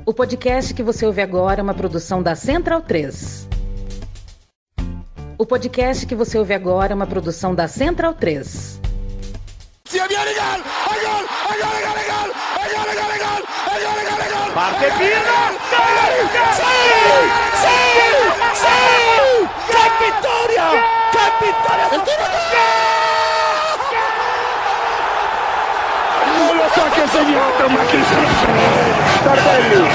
O podcast que você ouve agora é uma produção da Central 3. O podcast que você ouve agora é uma produção da Central 3. Parte Pirlo! ¡Qué vittoria! Non lo so che ha segnato, ma chi se lo sa? Tardelli!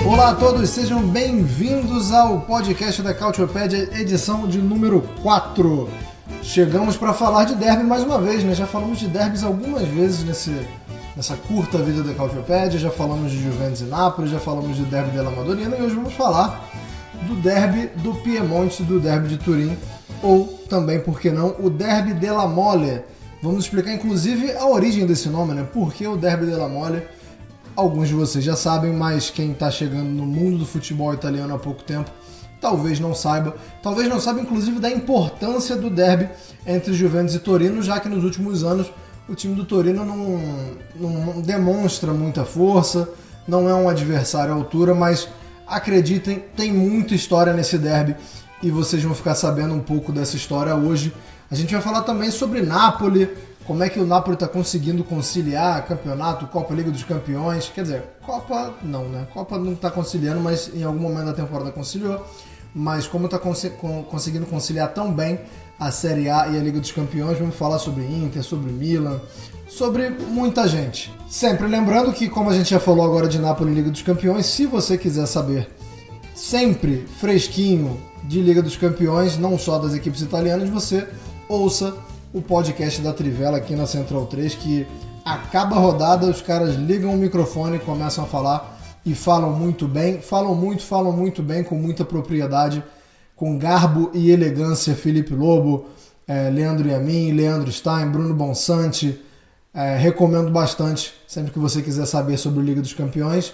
Olá a todos, sejam bem-vindos ao podcast da Cautiopédia, edição de número 4. Chegamos para falar de derby mais uma vez, né? Já falamos de derbys algumas vezes nessa curta vida da Cautiopédia, já falamos de Juventus e Nápoles, já falamos do derby della Madonnina e hoje vamos falar do derby do Piemonte, do derby de Turim, ou também, por que não, o derby della Mole. Vamos explicar inclusive a origem desse nome, né? Por que o derby della Mole? Alguns de vocês já sabem, mas quem está chegando no mundo do futebol italiano há pouco tempo talvez não saiba. Talvez não saiba, inclusive, da importância do derby entre Juventus e Torino, já que nos últimos anos o time do Torino não demonstra muita força, não é um adversário à altura, mas acreditem, tem muita história nesse derby e vocês vão ficar sabendo um pouco dessa história hoje. A gente vai falar também sobre Napoli, como é que o Napoli está conseguindo conciliar campeonato, Copa Liga dos Campeões. Quer dizer, Copa não, né? Copa não está conciliando, mas em algum momento da temporada conciliou. Mas como está conseguindo conciliar tão bem a Série A e a Liga dos Campeões, vamos falar sobre Inter, sobre Milan, sobre muita gente. Sempre lembrando que, como a gente já falou agora de Napoli e Liga dos Campeões, se você quiser saber sempre fresquinho de Liga dos Campeões, não só das equipes italianas, você ouça o podcast da Trivela aqui na Central 3, que acaba a rodada, os caras ligam o microfone e começam a falar e falam muito bem, falam muito bem, com muita propriedade, com garbo e elegância. Felipe Lobo, Leandro Yamin, Leandro Stein, Bruno Bonsante, recomendo bastante, sempre que você quiser saber sobre a Liga dos Campeões,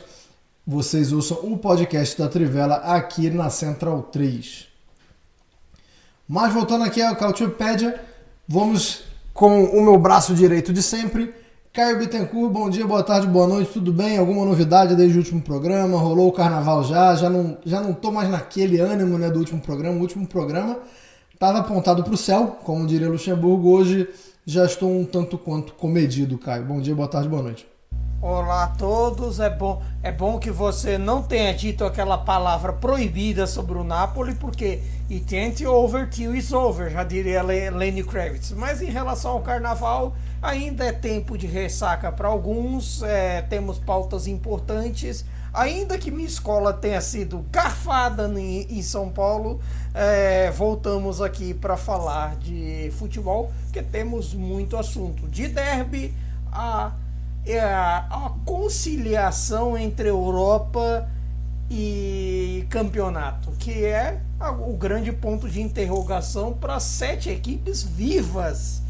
vocês ouçam o podcast da Trivela aqui na Central 3. Mas voltando aqui ao Cautiopédia, vamos com o meu braço direito de sempre, Caio Bittencourt. Bom dia, boa tarde, boa noite, tudo bem? Alguma novidade desde o último programa? Rolou o carnaval já não tô mais naquele ânimo, né, do último programa. O último programa estava apontado para o céu, como diria Luxemburgo. Hoje já estou um tanto quanto comedido, Caio. Bom dia, boa tarde, boa noite. Olá a todos, é bom que você não tenha dito aquela palavra proibida sobre o Napoli, porque it ain't over till it's over, já diria Lenny Kravitz. Mas em relação ao carnaval, ainda é tempo de ressaca para alguns, temos pautas importantes, ainda que minha escola tenha sido garfada em São Paulo, voltamos aqui para falar de futebol, porque temos muito assunto, de derby a conciliação entre Europa e campeonato, que é o grande ponto de interrogação para 7 equipes vivas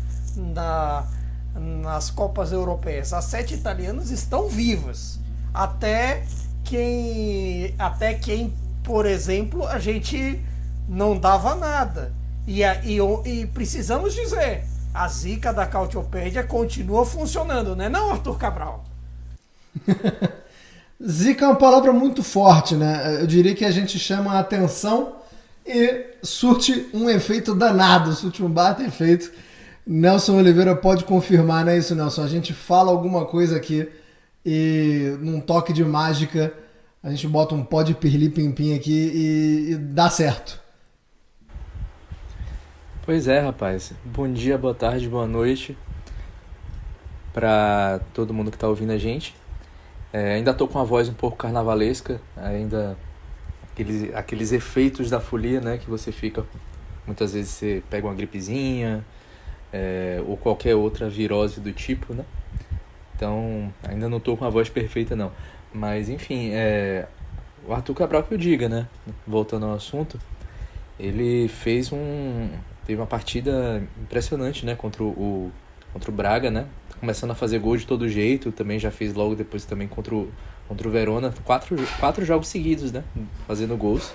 nas Copas Europeias. As 7 italianas estão vivas. Até quem, por exemplo, a gente não dava nada. E precisamos dizer, a zica da Cautiopédia continua funcionando, né? Não, Arthur Cabral? Zica é uma palavra muito forte, né? Eu diria que a gente chama a atenção e surte um efeito danado, surte um baita efeito. Nelson Oliveira pode confirmar, não é isso, Nelson? A gente fala alguma coisa aqui e num toque de mágica a gente bota um pó de pirlim-pim-pim aqui e dá certo. Pois é, rapaz. Bom dia, boa tarde, boa noite para todo mundo que tá ouvindo a gente. Ainda tô com a voz um pouco carnavalesca, ainda aqueles efeitos da folia, né, que você fica, muitas vezes você pega uma gripezinha, ou qualquer outra virose do tipo, né? Então, ainda não tô com a voz perfeita, não. Mas, enfim, o Arthur Cabral que eu diga, né? Voltando ao assunto, ele teve uma partida impressionante, né? Contra o Braga, né? Começando a fazer gol de todo jeito, também já fez logo depois também contra o Verona, quatro jogos seguidos, né? Fazendo gols,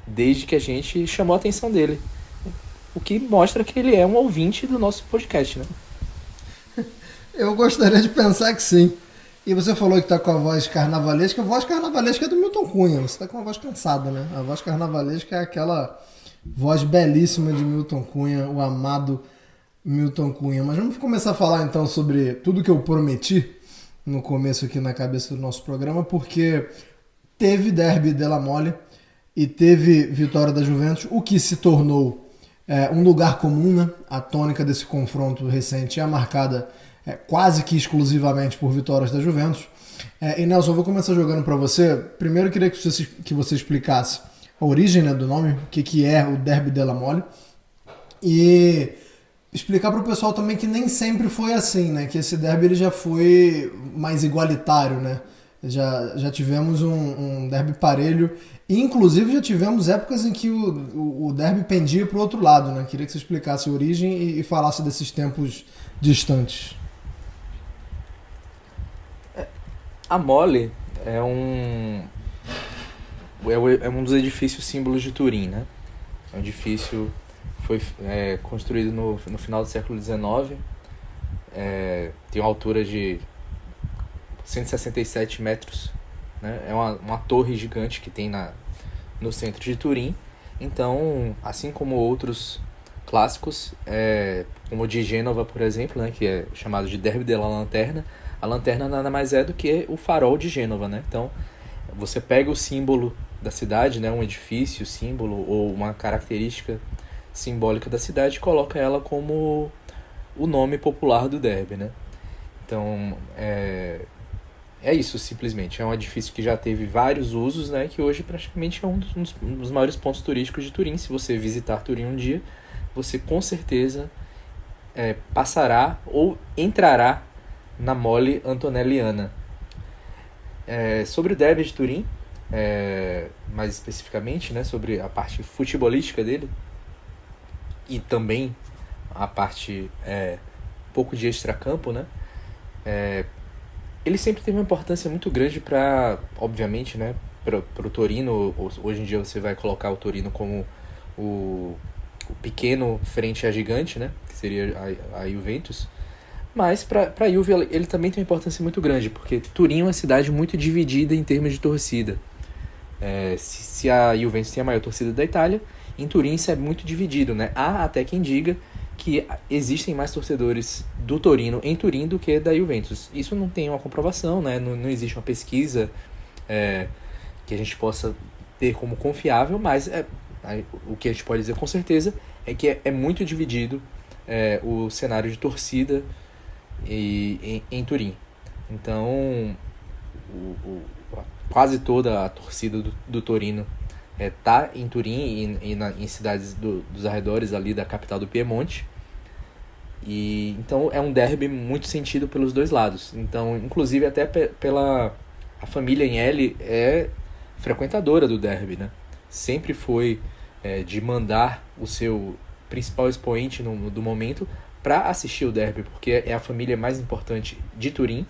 desde que a gente chamou a atenção dele. O que mostra que ele é um ouvinte do nosso podcast, né? Eu gostaria de pensar que sim. E você falou que tá com a voz carnavalesca. A voz carnavalesca é do Milton Cunha. Você tá com uma voz cansada, né? A voz carnavalesca é aquela voz belíssima de Milton Cunha, o amado Milton Cunha. Mas vamos começar a falar então sobre tudo que eu prometi no começo aqui na cabeça do nosso programa, porque teve derby Della Mole e teve vitória da Juventus, o que se tornou um lugar comum, né? A tônica desse confronto recente é marcada quase que exclusivamente por vitórias da Juventus. E Nelson, eu vou começar jogando para você. Primeiro eu queria que você explicasse a origem, né, do nome, o que é o derby Della Mole, e explicar para o pessoal também que nem sempre foi assim, né? Que esse derby ele já foi mais igualitário, né? Já tivemos um derby parelho, e inclusive já tivemos épocas em que o derby pendia para o outro lado, né? Queria que você explicasse a origem e falasse desses tempos distantes. A Mole é um dos edifícios símbolos de Turim, né? É um edifício foi construído no final do século XIX, tem uma altura de 167 metros, né? É uma torre gigante que tem no centro de Turim. Então, assim como outros clássicos, como o de Gênova, por exemplo, né, que é chamado de Derby della Lanterna, a lanterna nada mais é do que o farol de Gênova, né? Então, você pega o símbolo da cidade, né, um edifício, símbolo ou uma característica simbólica da cidade, e coloca ela como o nome popular do derby, né? Então, é isso, simplesmente. É um edifício que já teve vários usos, né? Que hoje praticamente é um dos maiores pontos turísticos de Turim. Se você visitar Turim um dia, você com certeza passará ou entrará na Mole Antonelliana. Sobre o derby de Turim, mais especificamente, né? Sobre a parte futebolística dele, e também a parte um pouco de extracampo, né? Ele sempre teve uma importância muito grande para, obviamente, né, para o Torino. Hoje em dia você vai colocar o Torino como o pequeno frente à gigante, né, que seria a Juventus. Mas para a Juve ele também tem uma importância muito grande, porque Turim é uma cidade muito dividida em termos de torcida. Se a Juventus tem a maior torcida da Itália, em Turim isso é muito dividido, né? Há até quem diga que existem mais torcedores do Torino em Turim do que da Juventus. Isso não tem uma comprovação, né? Não existe uma pesquisa que a gente possa ter como confiável, mas o que a gente pode dizer com certeza é que é muito dividido o cenário de torcida em Turim. Então, quase toda a torcida do Torino está em Turim e em cidades dos arredores ali da capital do Piemonte. E então é um derby muito sentido pelos dois lados. Então, inclusive até a família Agnelli é frequentadora do derby, né? Sempre foi de mandar o seu principal expoente do momento para assistir o derby, porque é a família mais importante de Turim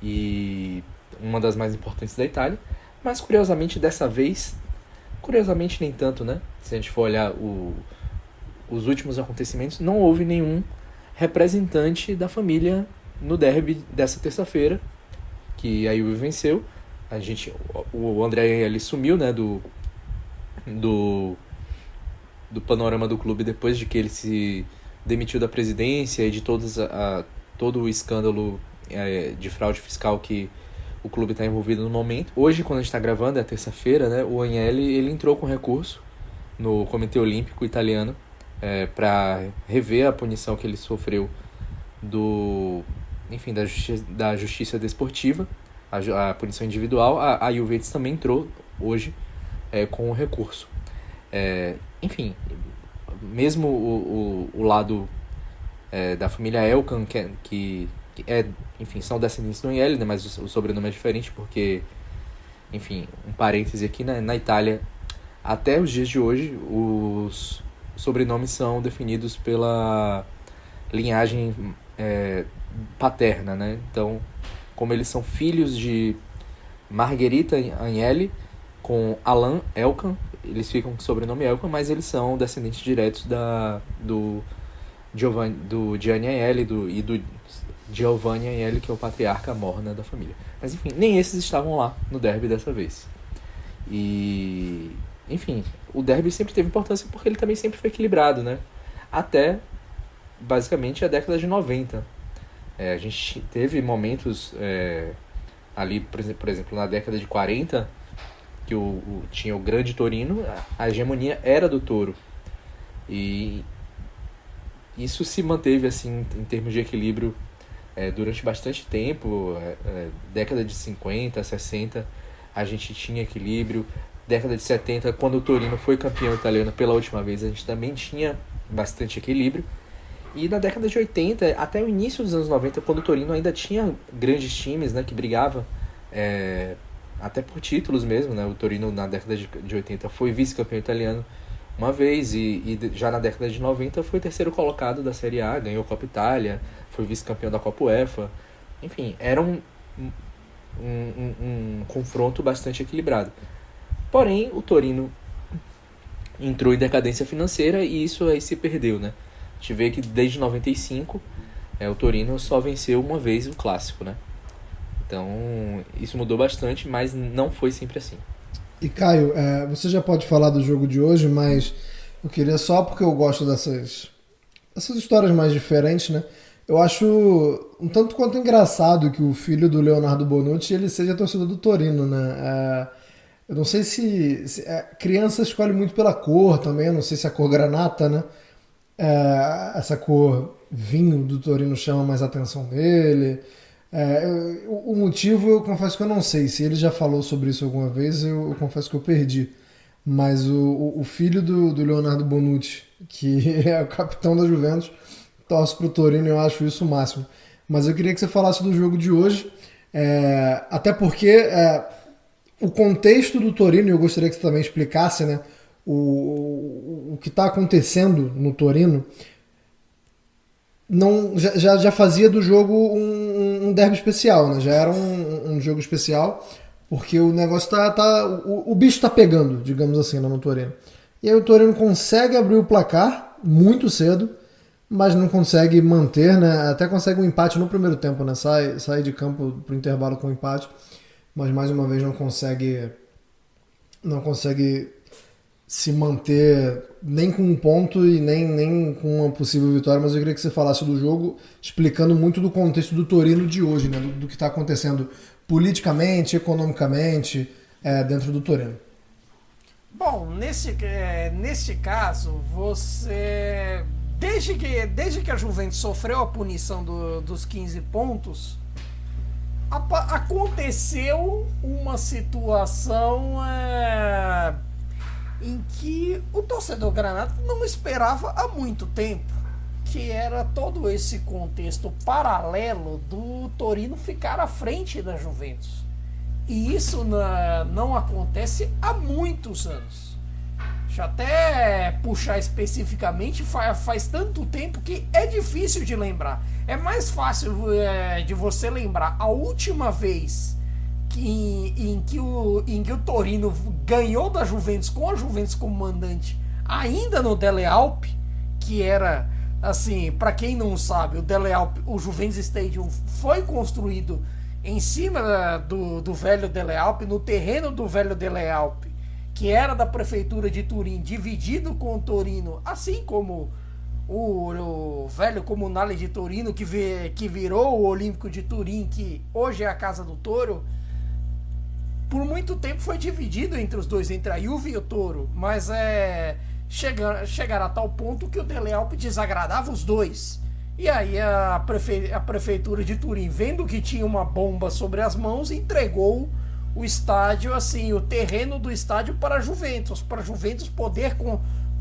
e uma das mais importantes da Itália. Mas curiosamente dessa vez, curiosamente nem tanto, né? Se a gente for olhar os últimos acontecimentos, não houve nenhum representante da família no derby dessa terça-feira, que a Juve venceu. O André ele sumiu, né, do panorama do clube depois de que ele se demitiu da presidência e de todo o escândalo de fraude fiscal que o clube está envolvido no momento. Hoje, quando a gente está gravando, é terça-feira, né, o Agnelli ele entrou com recurso no Comitê Olímpico Italiano para rever a punição que ele sofreu da justiça desportiva, a punição individual. A Juventus também entrou hoje com o recurso. Enfim, mesmo o lado da família Elkann, que enfim, são descendentes do Agnelli, né, mas o sobrenome é diferente porque enfim, um parêntese aqui, na Itália, até os dias de hoje, os sobrenomes são definidos pela linhagem paterna, né? Então, como eles são filhos de Margherita Agnelli com Alain Elkann, eles ficam com o sobrenome Elkann, mas eles são descendentes diretos do Gianni Agnelli e do Giovanni Agnelli, que é o patriarca mor, né, da família. Mas enfim, nem esses estavam lá no derby dessa vez. E enfim, o derby sempre teve importância porque ele também sempre foi equilibrado, né? Até basicamente a década de 90. A gente teve momentos ali, por exemplo, na década de 40, que tinha o grande Torino, a hegemonia era do Toro. E isso se manteve assim em termos de equilíbrio durante bastante tempo. Década de 50, 60, a gente tinha equilíbrio. Década de 70, quando o Torino foi campeão italiano pela última vez, a gente também tinha bastante equilíbrio. E na década de 80, até o início dos anos 90, quando o Torino ainda tinha grandes times, né, que brigavam até por títulos mesmo, né? O Torino na década de 80 foi vice-campeão italiano uma vez, e já na década de 90 foi terceiro colocado da Série A, ganhou a Copa Itália, foi vice-campeão da Copa UEFA. Enfim, era um confronto bastante equilibrado. Porém, o Torino entrou em decadência financeira e isso aí se perdeu, né? A gente vê que desde 95 o Torino só venceu uma vez o clássico, né? Então, isso mudou bastante, mas não foi sempre assim. E Caio, você já pode falar do jogo de hoje, mas eu queria só, porque eu gosto dessas histórias mais diferentes, né? Eu acho um tanto quanto engraçado que o filho do Leonardo Bonucci ele seja torcedor do Torino, né? Eu não sei se a criança escolhe muito pela cor também, eu não sei se a cor granata, né? Essa cor vinho do Torino chama mais a atenção dele. O motivo eu confesso que eu não sei. Se ele já falou sobre isso alguma vez, eu confesso que eu perdi. Mas o filho do Leonardo Bonucci, que é o capitão da Juventus, torce pro Torino e eu acho isso o máximo. Mas eu queria que você falasse do jogo de hoje, até porque o contexto do Torino, e eu gostaria que você também explicasse, né, o que está acontecendo no Torino, já fazia do jogo um derby especial, né? Já era um jogo especial, porque o negócio o bicho está pegando, digamos assim, no Torino. E aí o Torino consegue abrir o placar muito cedo, mas não consegue manter, né? Até consegue um empate no primeiro tempo, né? Sai de campo pro intervalo com um empate, mas mais uma vez não consegue se manter nem com um ponto e nem com uma possível vitória. Mas eu queria que você falasse do jogo, explicando muito do contexto do Torino de hoje, né? Do que está acontecendo politicamente, economicamente, dentro do Torino. Bom, neste caso, você... Desde que a Juventus sofreu a punição dos 15 pontos, aconteceu uma situação em que o torcedor granata não esperava há muito tempo, que era todo esse contexto paralelo do Torino ficar à frente da Juventus. E isso não acontece há muitos anos. Deixa eu até puxar especificamente, faz tanto tempo que é difícil de lembrar. É mais fácil de você lembrar a última vez em que o Torino ganhou da Juventus, com a Juventus como mandante, ainda no Delle Alpi, que era, assim, para quem não sabe, o Delle Alpi, o Juventus Stadium foi construído em cima do velho Delle Alpi, no terreno do velho Delle Alpi, que era da prefeitura de Turim, dividido com o Torino, assim como o velho Comunale de Torino, que virou o Olímpico de Turim, que hoje é a Casa do Toro. Por muito tempo foi dividido entre os dois, entre a Juve e o Toro, mas chegar a tal ponto que o Delle Alpi desagradava os dois. E aí a prefeitura de Turim, vendo que tinha uma bomba sobre as mãos, entregou o estádio, assim, o terreno do estádio para a Juventus poder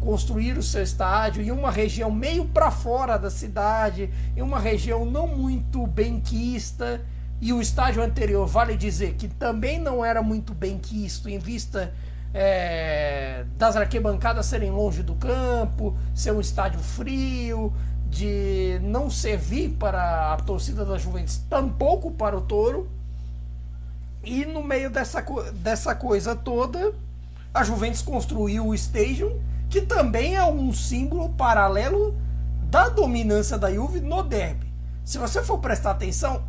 construir o seu estádio em uma região meio para fora da cidade, em uma região não muito benquista, e o estádio anterior, vale dizer, que também não era muito bem quisto em vista das arquibancadas serem longe do campo, ser um estádio frio, de não servir para a torcida da Juventus, tampouco para o Toro. E no meio dessa coisa toda, a Juventus construiu o Stadium, que também é um símbolo paralelo da dominância da Juve no derby. Se você for prestar atenção,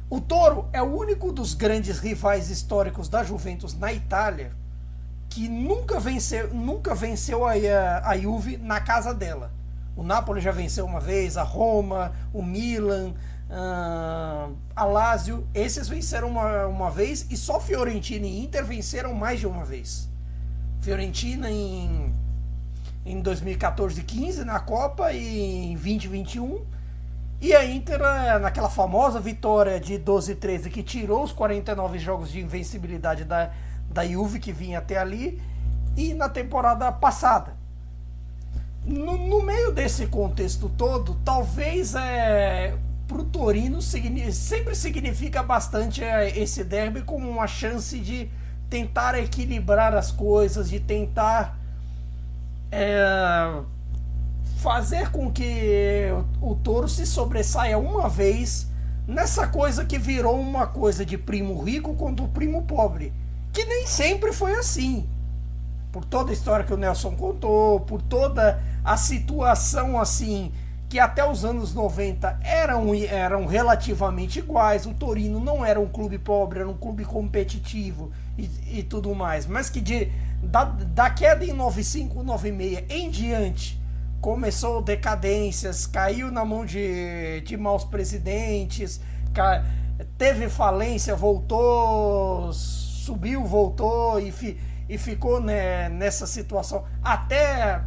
o Toro é o único dos grandes rivais históricos da Juventus na Itália que nunca venceu a Juve na casa dela. O Napoli já venceu uma vez, a Roma, o Milan, a Lazio, esses venceram uma vez, e só Fiorentina e Inter venceram mais de uma vez. Fiorentina em 2014-15 na Copa e em 2021, e a Inter naquela famosa vitória de 12-13 que tirou os 49 jogos de invencibilidade da Juve, que vinha até ali, e na temporada passada. No meio desse contexto todo, talvez pro Torino sempre significa bastante esse derby como uma chance de tentar equilibrar as coisas, de tentar fazer com que o Toro se sobressaia uma vez nessa coisa que virou uma coisa de primo rico contra o primo pobre, que nem sempre foi assim, por toda a história que o Nelson contou, por toda a situação assim, que até os anos 90 eram relativamente iguais. O Torino não era um clube pobre, era um clube competitivo e tudo mais, mas que da queda em 95, 96 em diante começou decadências, caiu na mão de maus presidentes, teve falência, voltou, subiu, voltou e ficou nessa situação até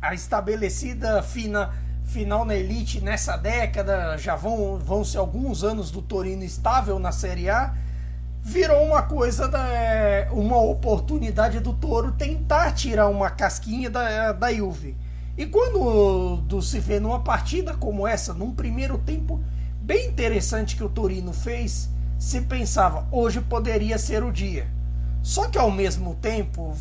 a estabelecida final na elite nessa década. Já vão ser alguns anos do Torino estável na Série A. Virou uma coisa, uma oportunidade do Toro tentar tirar uma casquinha da Juve. E quando se vê numa partida como essa, num primeiro tempo bem interessante que o Torino fez, se pensava, hoje poderia ser o dia. Só que ao mesmo tempo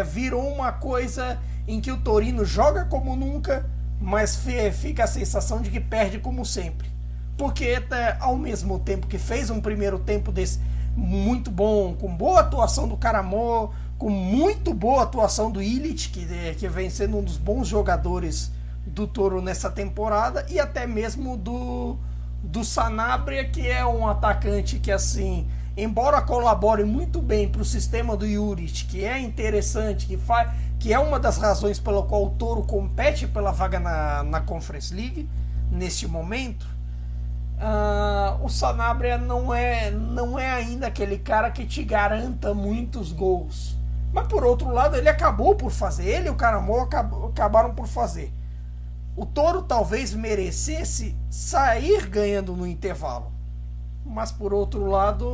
virou uma coisa em que o Torino joga como nunca, mas fica a sensação de que perde como sempre. Porque ao mesmo tempo que fez um primeiro tempo desse muito bom, com boa atuação do Caramò, com muito boa atuação do Illich, que vem sendo um dos bons jogadores do Toro nessa temporada, e até mesmo do Sanabria, que é um atacante que, assim, embora colabore muito bem para o sistema do Juric, que é interessante, que é uma das razões pela qual o Toro compete pela vaga na Conference League neste momento, o Sanabria não é ainda aquele cara que te garanta muitos gols. Mas por outro lado, ele acabou por fazer, ele e o Caramò acabaram por fazer. O Toro talvez merecesse sair ganhando no intervalo, mas por outro lado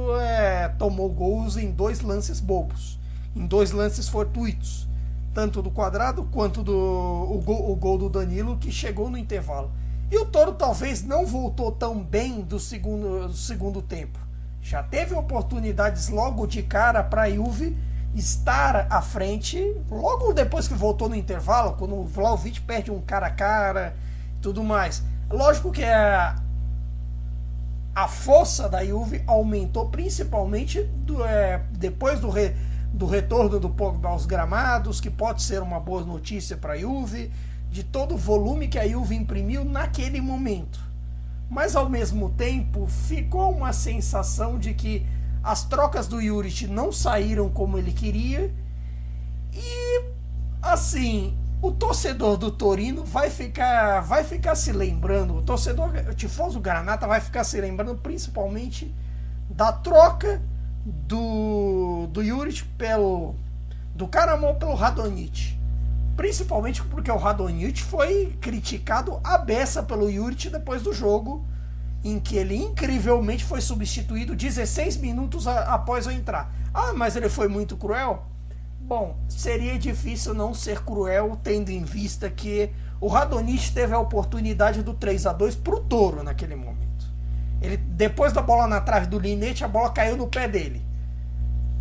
tomou gols em 2 lances bobos, em 2 lances fortuitos, tanto do Quadrado quanto o gol do Danilo, que chegou no intervalo. E o Toro talvez não voltou tão bem do segundo tempo. Já teve oportunidades logo de cara para a Juve estar à frente, logo depois que voltou no intervalo, quando o Vlahovic perde um cara a cara e tudo mais. Lógico que a força da Juve aumentou principalmente depois do retorno do Pogba aos gramados, que pode ser uma boa notícia para a Juve, de todo o volume que a Juve imprimiu naquele momento. Mas ao mesmo tempo ficou uma sensação de que as trocas do Juric não saíram como ele queria, e assim, o torcedor do Torino vai ficar se lembrando, o tifoso Granata vai ficar se lembrando principalmente da troca do Juric do Caramò pelo Radonjic. Principalmente porque o Radonjic foi criticado à beça pelo Juric depois do jogo, em que ele incrivelmente foi substituído 16 minutos após eu entrar. Ah, mas ele foi muito cruel? Bom, seria difícil não ser cruel, tendo em vista que o Radonjic teve a oportunidade do 3-2 pro Toro naquele momento. Ele, depois da bola na trave do Linete, a bola caiu no pé dele.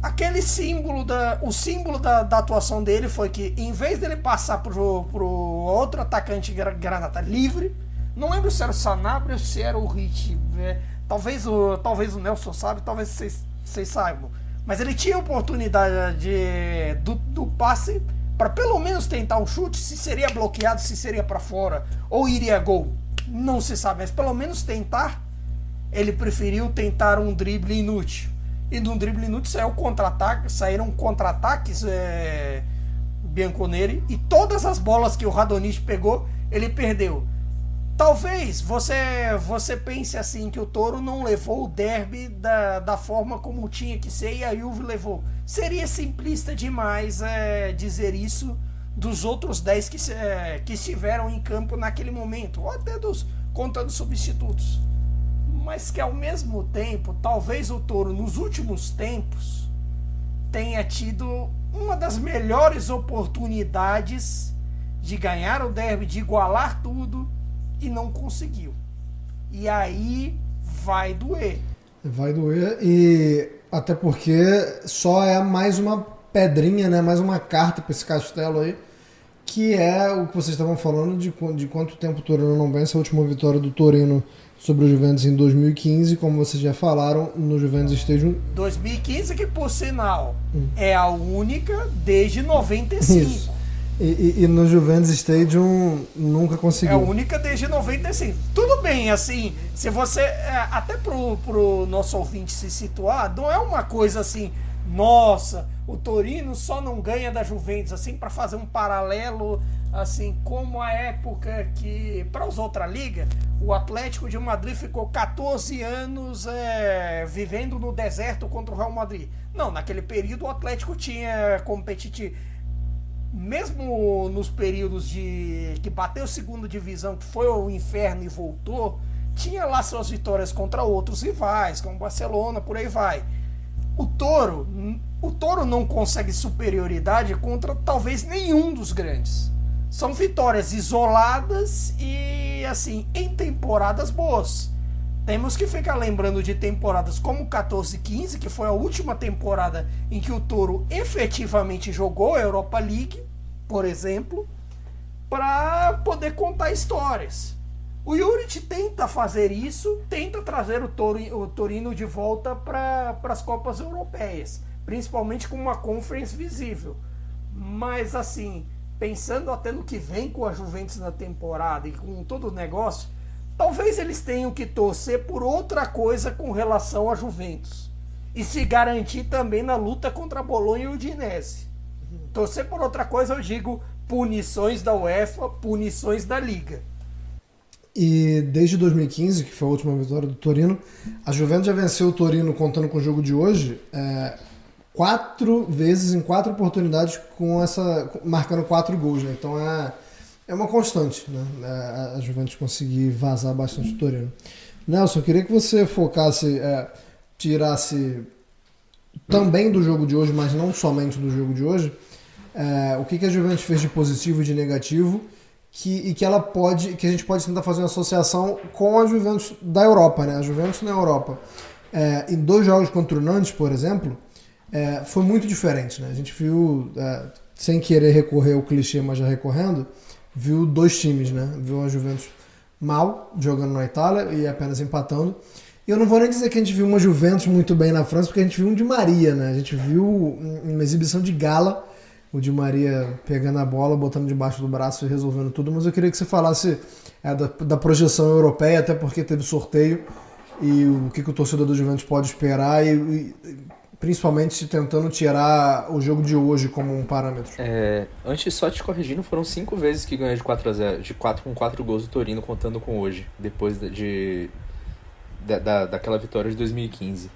Aquele símbolo da atuação dele foi que, em vez dele passar pro outro atacante Granata livre, não lembro se era o Sanabria ou se era o Rich, talvez o Nelson sabe, talvez vocês saibam, mas ele tinha a oportunidade do passe para pelo menos tentar um chute. Se seria bloqueado, se seria para fora ou iria gol, não se sabe, mas pelo menos tentar. Ele preferiu tentar um drible inútil. E de um drible inútil saíram contra-ataques Bianconeri. E todas as bolas que o Radonjic pegou, ele perdeu. Talvez você pense assim, que o Toro não levou o derby da forma como tinha que ser e a Juve levou. Seria simplista demais dizer isso dos outros 10 que estiveram em campo naquele momento. Ou até contando substitutos. Mas que ao mesmo tempo, talvez o Toro nos últimos tempos tenha tido uma das melhores oportunidades de ganhar o derby, de igualar tudo, e não conseguiu. E aí vai doer. Vai doer, e até porque só é mais uma pedrinha, né? Mais uma carta para esse castelo aí, que é o que vocês estavam falando de quanto tempo o Torino não vence. A última vitória do Torino sobre o Juventus em 2015, como vocês já falaram, no Juventus Stadium. 2015, que por sinal é a única desde 95. Isso. E no Juventus Stadium nunca conseguiu. É a única desde 95. Tudo bem, assim, se você... até pro nosso ouvinte se situar, não é uma coisa assim, nossa, o Torino só não ganha da Juventus, assim, para fazer um paralelo, assim, como a época que, para as outras ligas, o Atlético de Madrid ficou 14 anos vivendo no deserto contra o Real Madrid. Não, naquele período o Atlético tinha competitivo. Mesmo nos períodos que bateu segunda divisão, que foi o inferno e voltou, tinha lá suas vitórias contra outros rivais, como Barcelona, por aí vai. O Toro não consegue superioridade contra talvez nenhum dos grandes. São vitórias isoladas e, assim, em temporadas boas. Temos que ficar lembrando de temporadas como 14-15, que foi a última temporada em que o Toro efetivamente jogou a Europa League, por exemplo, para poder contar histórias. O Juric tenta fazer isso, tenta trazer o Torino de volta para as Copas Europeias, principalmente com uma Conference visível. Mas, assim, pensando até no que vem com a Juventus na temporada e com todo o negócio, talvez eles tenham que torcer por outra coisa com relação à Juventus e se garantir também na luta contra a Bolonha e o Udinese. Torcer por outra coisa, eu digo punições da UEFA, punições da Liga. E desde 2015, que foi a última vitória do Torino, a Juventus já venceu o Torino, contando com o jogo de hoje, 4 vezes em 4 oportunidades, marcando 4 gols, né? Então é uma constante, né? A Juventus conseguir vazar bastante o Torino. Nelson, eu queria que você focasse, tirasse também do jogo de hoje, mas não somente do jogo de hoje, o que a Juventus fez de positivo e de negativo, que a gente pode tentar fazer uma associação com a Juventus da Europa, né? A Juventus na Europa, em 2 jogos contra o Nantes, por exemplo, foi muito diferente, né? A gente viu, sem querer recorrer ao clichê, mas já recorrendo, viu 2 times, né? Viu a Juventus mal, jogando na Itália e apenas empatando. E eu não vou nem dizer que a gente viu uma Juventus muito bem na França, porque a gente viu um Di Maria, né? A gente viu uma exibição de gala, o Di Maria pegando a bola, botando debaixo do braço e resolvendo tudo. Mas eu queria que você falasse da projeção europeia, até porque teve sorteio, e o que o torcedor do Juventus pode esperar, e principalmente tentando tirar o jogo de hoje como um parâmetro. Antes, só te corrigindo, foram 5 vezes que ganhou de 4-0, com 4 gols do Torino, contando com hoje, depois daquela vitória de 2015.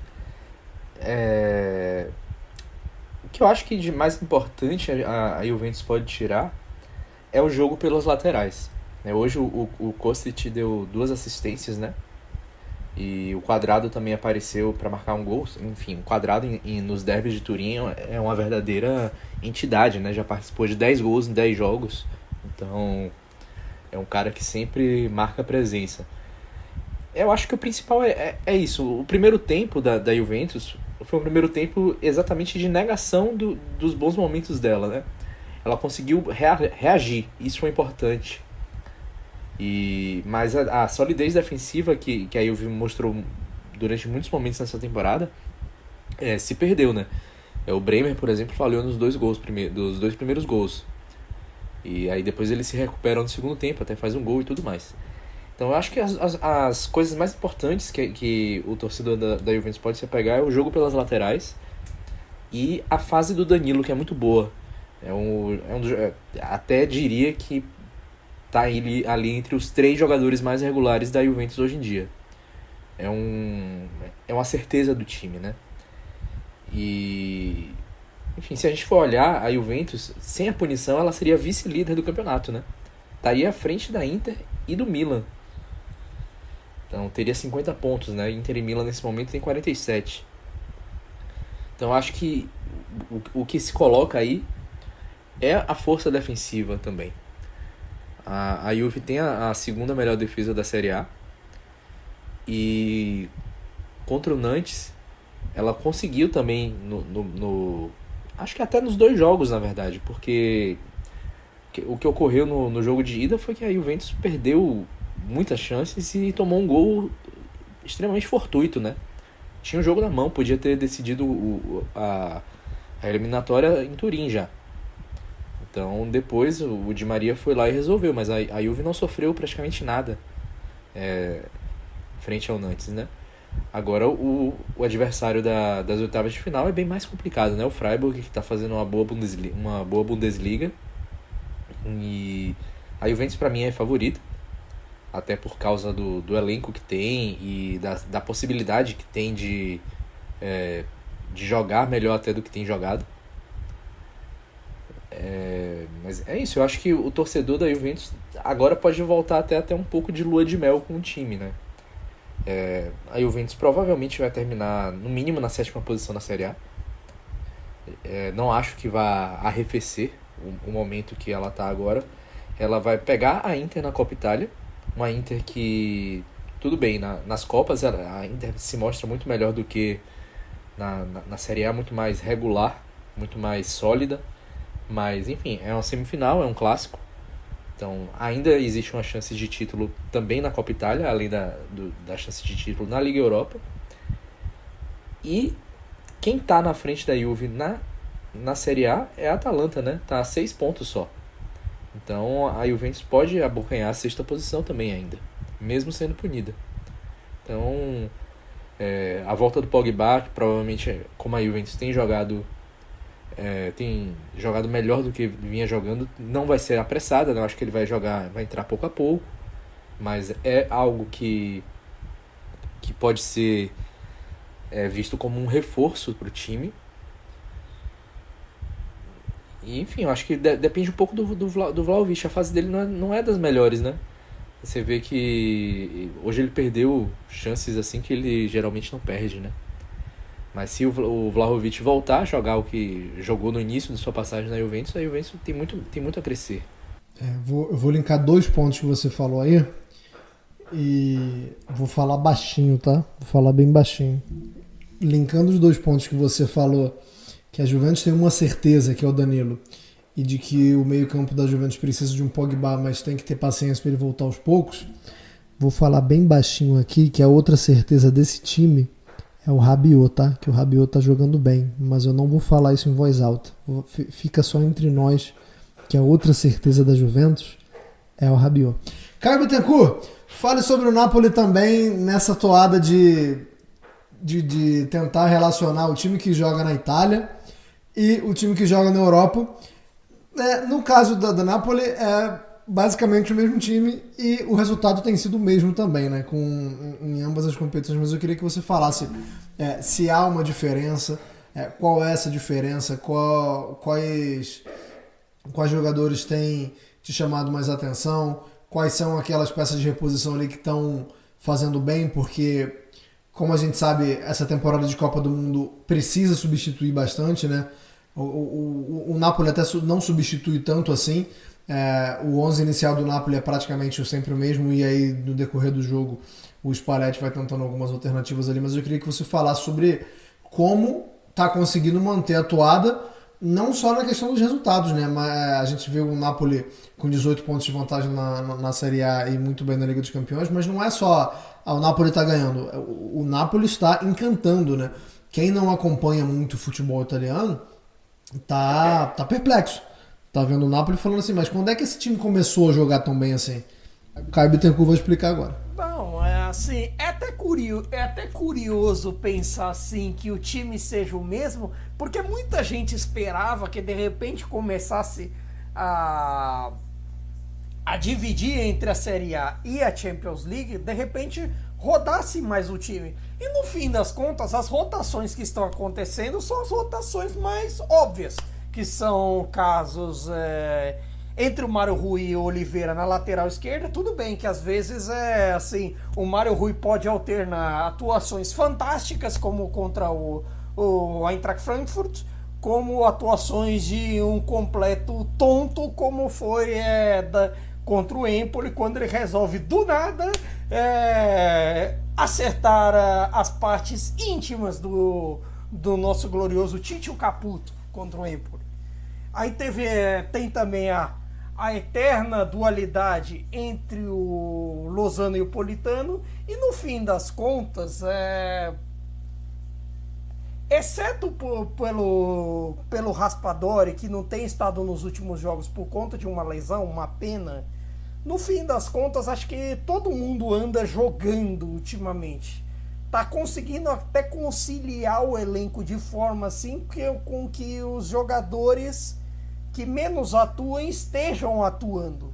O que eu acho que de mais importante a Juventus pode tirar é o jogo pelas laterais. Hoje o Kostic deu 2 assistências, né? E o Quadrado também apareceu para marcar um gol. Enfim, o Quadrado nos derbys de Turim é uma verdadeira entidade, né? Já participou de 10 gols em 10 jogos. Então, é um cara que sempre marca presença. Eu acho que o principal é isso. O primeiro tempo da Juventus foi um primeiro tempo exatamente de negação dos bons momentos dela, né? Ela conseguiu reagir. Isso foi importante. Mas a solidez defensiva que a Juve mostrou durante muitos momentos nessa temporada se perdeu, né? O Bremer, por exemplo, falhou nos dos dois primeiros gols. E aí depois eles se recuperam no segundo tempo, até faz um gol e tudo mais. Então eu acho que as coisas mais importantes que o torcedor da Juventus pode se apegar é o jogo pelas laterais e a fase do Danilo, que é muito boa. Até diria que tá ali entre os 3 jogadores mais regulares da Juventus hoje em dia. É uma certeza do time, né? E... Enfim, se a gente for olhar, a Juventus, sem a punição, ela seria vice-líder do campeonato, né? Estaria à frente da Inter e do Milan. Então, teria 50 pontos, né? Inter e Milan, nesse momento, tem 47. Então, acho que o que se coloca aí é a força defensiva também. A Juve tem a segunda melhor defesa da Série A. E contra o Nantes, ela conseguiu também acho que até nos 2 jogos, na verdade, porque o que ocorreu no jogo de ida foi que a Juventus perdeu muitas chances e tomou um gol extremamente fortuito, né? Tinha o jogo na mão, podia ter decidido a eliminatória em Turim já. Então depois o Di Maria foi lá e resolveu, mas a Juve não sofreu praticamente nada frente ao Nantes, né? Agora o adversário das oitavas de final é bem mais complicado, né? O Freiburg, que está fazendo uma boa Bundesliga. E a Juventus para mim é favorita, até por causa do elenco que tem e da possibilidade que tem de jogar melhor até do que tem jogado. Mas é isso, eu acho que o torcedor da Juventus agora pode voltar até um pouco de lua de mel com o time, né? A Juventus provavelmente vai terminar no mínimo na 7ª posição na Série A. Não acho que vá arrefecer o momento que ela está agora. Ela vai pegar a Inter na Copa Itália, uma Inter que, tudo bem, nas Copas a Inter se mostra muito melhor do que na Série A, muito mais regular, muito mais sólida. Mas, enfim, é uma semifinal, é um clássico. Então, ainda existe uma chance de título também na Copa Itália, além da chance de título na Liga Europa. E quem está na frente da Juve na Série A é a Atalanta, né? Tá a 6 pontos só. Então, a Juventus pode abocanhar a 6ª posição também ainda, mesmo sendo punida. Então, a volta do Pogba, que provavelmente, como a Juventus tem jogado melhor do que vinha jogando, não vai ser apressada, né? Eu acho que ele vai entrar pouco a pouco, mas é algo que pode ser visto como um reforço para o time. E, enfim, eu acho que depende um pouco do Vlahovic. A fase dele não é das melhores, né? Você vê que hoje ele perdeu chances assim que ele geralmente não perde, né? Mas se o Vlahovic voltar a jogar o que jogou no início de sua passagem na Juventus, a Juventus tem muito a crescer. Eu vou linkar 2 pontos que você falou aí e vou falar baixinho, tá? Vou falar bem baixinho. Linkando os 2 pontos que você falou, que a Juventus tem uma certeza, que é o Danilo, e de que o meio-campo da Juventus precisa de um Pogba, mas tem que ter paciência para ele voltar aos poucos. Vou falar bem baixinho aqui, que a outra certeza desse time é o Rabiot, tá? Que o Rabiot tá jogando bem, mas eu não vou falar isso em voz alta. Fica só entre nós, que a outra certeza da Juventus é o Rabiot. Caio Bittencourt, fale sobre o Napoli também nessa toada de tentar relacionar o time que joga na Itália e o time que joga na Europa. No caso da Napoli, é basicamente o mesmo time e o resultado tem sido o mesmo também, né? Em ambas as competições. Mas eu queria que você falasse se há uma diferença, qual é essa diferença, quais jogadores têm te chamado mais atenção, quais são aquelas peças de reposição ali que estão fazendo bem, porque como a gente sabe, essa temporada de Copa do Mundo precisa substituir bastante, né? O Napoli até não substitui tanto assim. O 11 inicial do Napoli é praticamente sempre o mesmo, e aí no decorrer do jogo o Spalletti vai tentando algumas alternativas ali, mas eu queria que você falasse sobre como tá conseguindo manter a toada, não só na questão dos resultados, né? Mas a gente vê o Napoli com 18 pontos de vantagem na Série A e muito bem na Liga dos Campeões, mas não é só o Napoli tá ganhando, o Napoli está encantando, né? Quem não acompanha muito o futebol italiano tá perplexo. Tá vendo o Napoli falando assim, mas quando é que esse time começou a jogar tão bem assim? O Caio Bittencourt vai explicar agora. Não, assim, é até curioso pensar assim que o time seja o mesmo, porque muita gente esperava que de repente começasse a dividir entre a Série A e a Champions League, de repente rodasse mais o time. E no fim das contas, as rotações que estão acontecendo são as rotações mais óbvias, que são casos entre o Mário Rui e o Oliveira na lateral esquerda. Tudo bem que às vezes assim, o Mário Rui pode alternar atuações fantásticas, como contra o Eintracht Frankfurt, como atuações de um completo tonto, como foi contra o Empoli, quando ele resolve do nada acertar as partes íntimas do nosso glorioso Titio Caputo contra o Empoli. Aí tem também a eterna dualidade entre o Lozano e o Politano, e no fim das contas, exceto pelo Raspadori, que não tem estado nos últimos jogos por conta de uma lesão, uma pena, no fim das contas acho que todo mundo anda jogando ultimamente. Tá conseguindo até conciliar o elenco de forma assim com que os jogadores que menos atuam estejam atuando.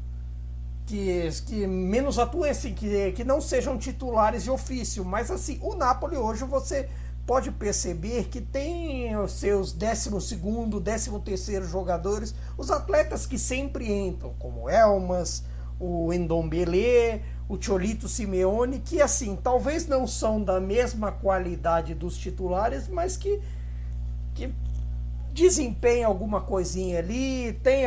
Que menos atuem assim, que não sejam titulares de ofício. Mas assim, o Napoli hoje você pode perceber que tem os seus 12º, 13º jogadores, os atletas que sempre entram, como Elmas, o Ndombele, o Cholito Simeone, que assim, talvez não são da mesma qualidade dos titulares, mas que desempenham alguma coisinha ali, tem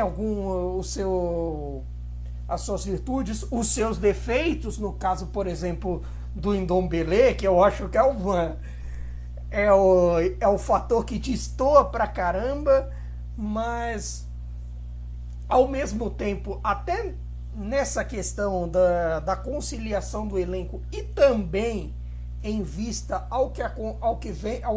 as suas virtudes, os seus defeitos, no caso, por exemplo, do Ndombele, que eu acho que é o fator que destoa pra caramba, mas ao mesmo tempo, até nessa questão da conciliação do elenco e também em vista ao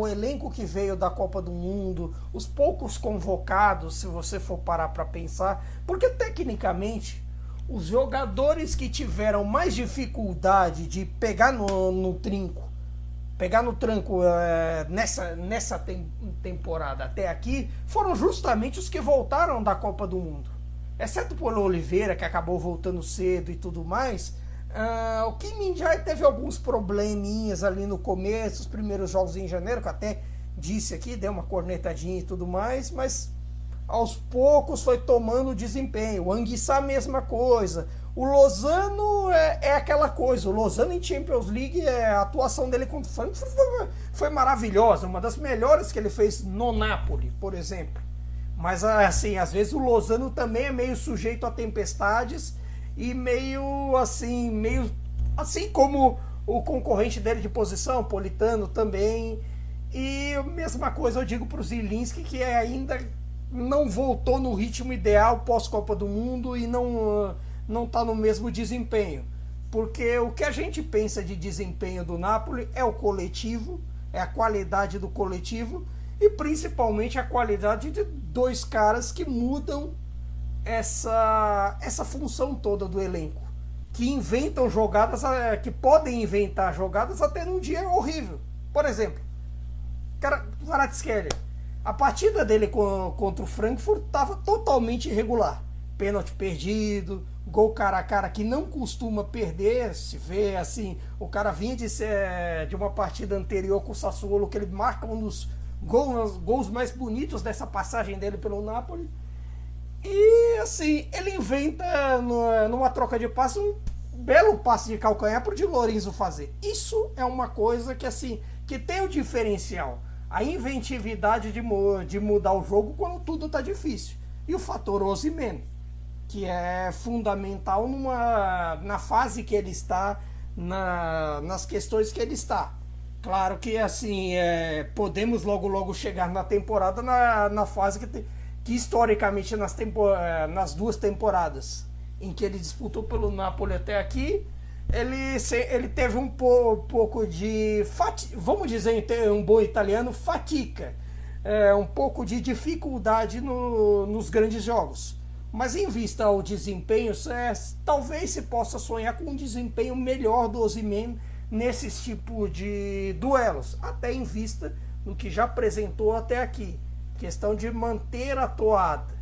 elenco que veio da Copa do Mundo, os poucos convocados, se você for parar para pensar, porque tecnicamente os jogadores que tiveram mais dificuldade de pegar no tranco nessa temporada até aqui foram justamente os que voltaram da Copa do Mundo. Exceto pelo Oliveira, que acabou voltando cedo e tudo mais, o Kim Min-jae teve alguns probleminhas ali no começo, os primeiros jogos em janeiro, que eu até disse aqui, deu uma cornetadinha e tudo mais, mas aos poucos foi tomando desempenho. O Anguissa, mesma coisa. O Lozano é aquela coisa, o Lozano em Champions League, a atuação dele contra o Frankfurt foi maravilhosa, uma das melhores que ele fez no Napoli, por exemplo. Mas assim, às vezes o Lozano também é meio sujeito a tempestades e meio assim como o concorrente dele de posição, Politano também. E a mesma coisa eu digo para o Zielinski, que ainda não voltou no ritmo ideal pós-Copa do Mundo e não está no mesmo desempenho. Porque o que a gente pensa de desempenho do Napoli é o coletivo, é a qualidade do coletivo, e principalmente a qualidade de dois caras que mudam essa função toda do elenco, que inventam jogadas, que podem inventar jogadas até num dia horrível. Por exemplo, Kvaratskhelia, a partida dele contra o Frankfurt estava totalmente irregular, pênalti perdido, gol cara a cara que não costuma perder. Se vê assim, o cara vinha de uma partida anterior com o Sassuolo, que ele marca um dos gols mais bonitos dessa passagem dele pelo Napoli. E assim, ele inventa numa troca de passe belo passe de calcanhar pro Di Lorenzo fazer. Isso é uma coisa que, assim, que tem o diferencial. A inventividade de mudar o jogo quando tudo tá difícil. E o fator Osimhen, que é fundamental na fase que ele está, nas questões que ele está. Claro que, assim, podemos logo chegar na temporada na fase que historicamente nas 2 temporadas em que ele disputou pelo Napoli até aqui, ele teve um pouco de, vamos dizer em um bom italiano, fatica, um pouco de dificuldade nos grandes jogos. Mas em vista ao desempenho, talvez se possa sonhar com um desempenho melhor do Osimhen nesses tipos de duelos, até em vista do que já apresentou até aqui. Questão de manter a toada.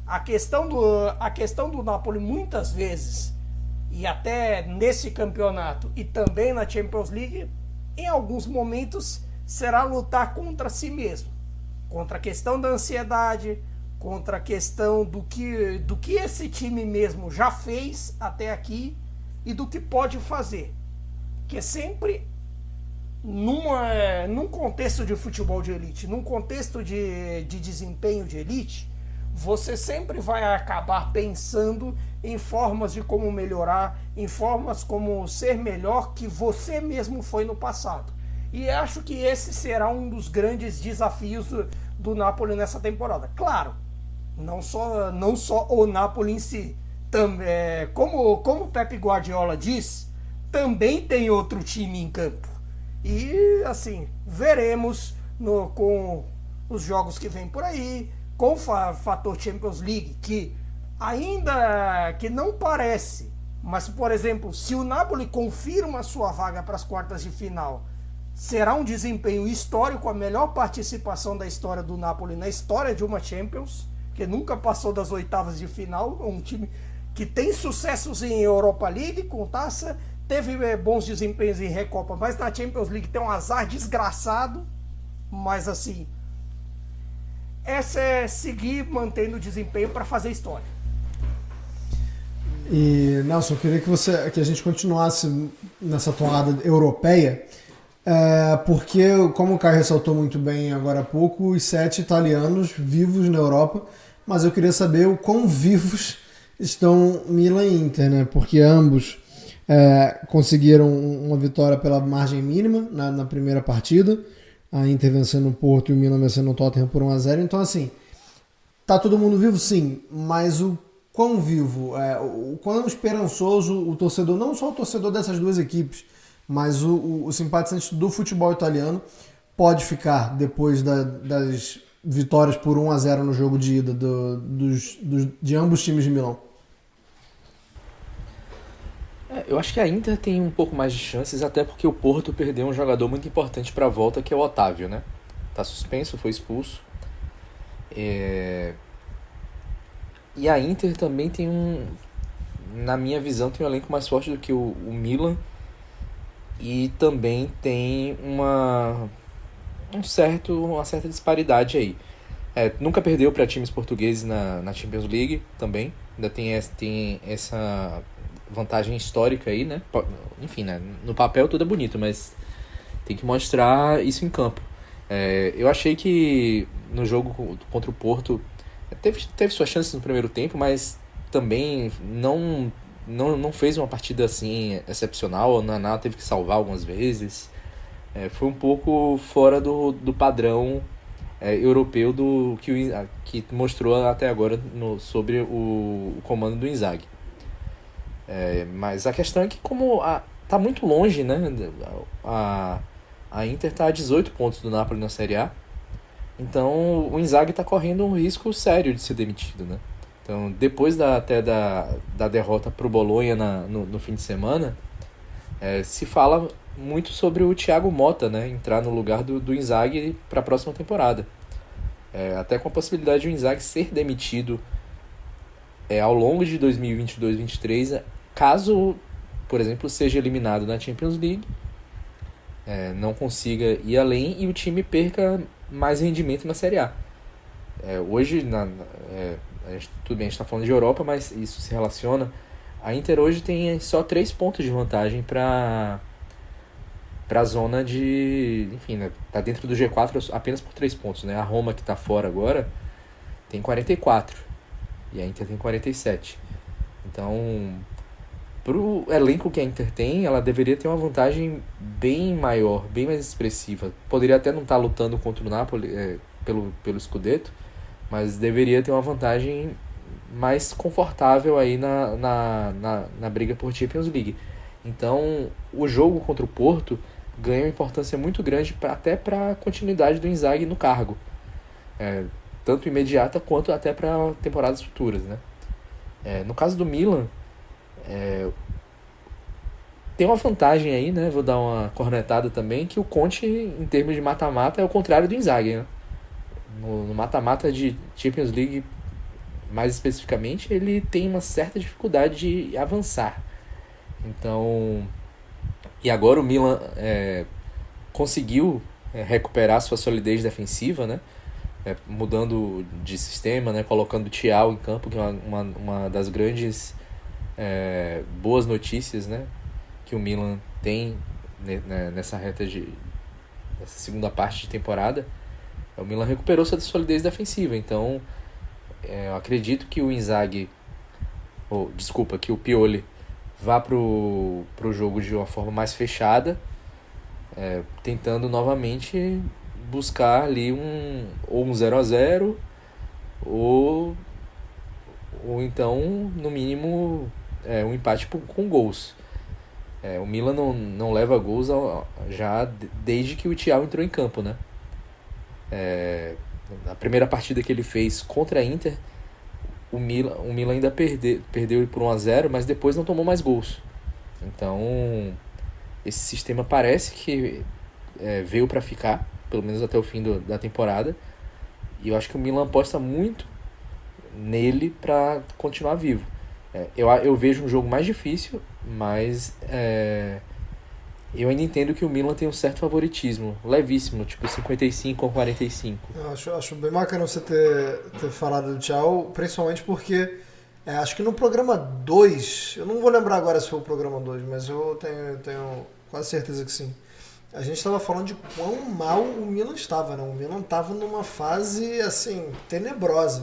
A questão do Napoli muitas vezes, e até nesse campeonato e também na Champions League, em alguns momentos será lutar contra si mesmo, contra a questão da ansiedade, contra a questão do que esse time mesmo já fez até aqui e do que pode fazer, que é sempre num contexto de futebol de elite, num contexto de desempenho de elite, você sempre vai acabar pensando em formas de como melhorar, em formas como ser melhor que você mesmo foi no passado. E acho que esse será um dos grandes desafios do Napoli nessa temporada. Claro, não só o Napoli em si. Como o Pep Guardiola diz, também tem outro time em campo. E assim, veremos com os jogos que vêm por aí, com o fator Champions League, que ainda que não parece, mas, por exemplo, se o Napoli confirma sua vaga para as quartas de final, será um desempenho histórico, a melhor participação da história do Napoli na história de uma Champions, que nunca passou das oitavas de final, um time que tem sucessos em Europa League, com taça, teve bons desempenhos em Recopa, mas na Champions League tem um azar desgraçado, mas assim, essa é seguir mantendo o desempenho para fazer história. E, Nelson, eu queria que a gente continuasse nessa toada europeia, porque, como o Caio ressaltou muito bem agora há pouco, os 7 italianos vivos na Europa, mas eu queria saber o quão vivos estão Milan e Inter, né? Porque ambos conseguiram uma vitória pela margem mínima na primeira partida, a Inter vencendo o Porto e o Milan vencendo o Tottenham por 1-0. Então, assim, tá todo mundo vivo? Sim, mas o quão vivo, o quão esperançoso o torcedor, não só o torcedor dessas duas equipes, mas o simpatizante do futebol italiano pode ficar depois das vitórias por 1-0 no jogo de ida de ambos os times de Milão? Eu acho que a Inter tem um pouco mais de chances, até porque o Porto perdeu um jogador muito importante para a volta, que é o Otávio, né? Tá suspenso, foi expulso. E a Inter também tem na minha visão, tem um elenco mais forte do que o Milan. E também tem uma certa disparidade aí. Nunca perdeu para times portugueses na Champions League também. Ainda tem essa vantagem histórica aí, né? Enfim, né? No papel tudo é bonito, mas tem que mostrar isso em campo. Eu achei que no jogo contra o Porto teve suas chances no primeiro tempo, mas também não fez uma partida assim excepcional. O Naná teve que salvar algumas vezes. Foi um pouco fora do padrão europeu que mostrou até agora sobre o comando do Inzaghi. Mas a questão é que como tá muito longe, né? A Inter tá a 18 pontos do Napoli na Série A. Então o Inzaghi tá correndo um risco sério de ser demitido, né? Então depois da derrota pro Bolonha no fim de semana, se fala muito sobre o Thiago Motta, né? Entrar no lugar do Inzaghi para a próxima temporada. Até com a possibilidade de o Inzaghi ser demitido ao longo de 2022-2023, caso, por exemplo, seja eliminado na Champions League, não consiga ir além e o time perca mais rendimento na Série A. Hoje, tudo bem, a gente está falando de Europa, mas isso se relaciona A Inter hoje tem só 3 pontos de vantagem para a zona de... Enfim, né? Tá dentro do G4 apenas por 3 pontos, né? A Roma, que tá fora agora, tem 44. E a Inter tem 47. Então, pro elenco que a Inter tem, ela deveria ter uma vantagem bem maior, bem mais expressiva. Poderia até não estar lutando contra o Napoli pelo Scudetto, mas deveria ter uma vantagem mais confortável aí na briga por Champions League. Então, o jogo contra o Porto ganha uma importância muito grande até para a continuidade do Inzaghi no cargo. Tanto imediata quanto até para temporadas futuras, né? No caso do Milan, tem uma vantagem aí, né? Vou dar uma cornetada também, que o Conte, em termos de mata-mata, é o contrário do Inzaghi, né? No mata-mata de Champions League, mais especificamente, ele tem uma certa dificuldade de avançar. Então, e agora o Milan conseguiu recuperar sua solidez defensiva, né? Mudando de sistema, né? Colocando o Thiago em campo, que é uma das grandes boas notícias, né? Que o Milan tem nessa nessa segunda parte de temporada. O Milan recuperou sua solidez defensiva, então eu acredito que o Inzaghi, que o Pioli vá pro jogo de uma forma mais fechada, tentando novamente buscar ali um 0-0 ou então, no mínimo, um empate com gols. O Milan não leva gols já desde que o Thiago entrou em campo, né? Na primeira partida que ele fez contra a Inter, o Milan ainda perdeu por 1-0, mas depois não tomou mais gols. Então, esse sistema parece que veio para ficar, pelo menos até o fim da temporada. E eu acho que o Milan aposta muito nele para continuar vivo. Eu vejo um jogo mais difícil, mas eu ainda entendo que o Milan tem um certo favoritismo, levíssimo, tipo 55-45. Eu acho bem bacana você ter falado do Thiago, principalmente porque acho que no programa 2, eu não vou lembrar agora se foi o programa 2, mas eu tenho quase certeza que sim. A gente estava falando de quão mal o Milan estava, né? O Milan estava numa fase, assim, tenebrosa,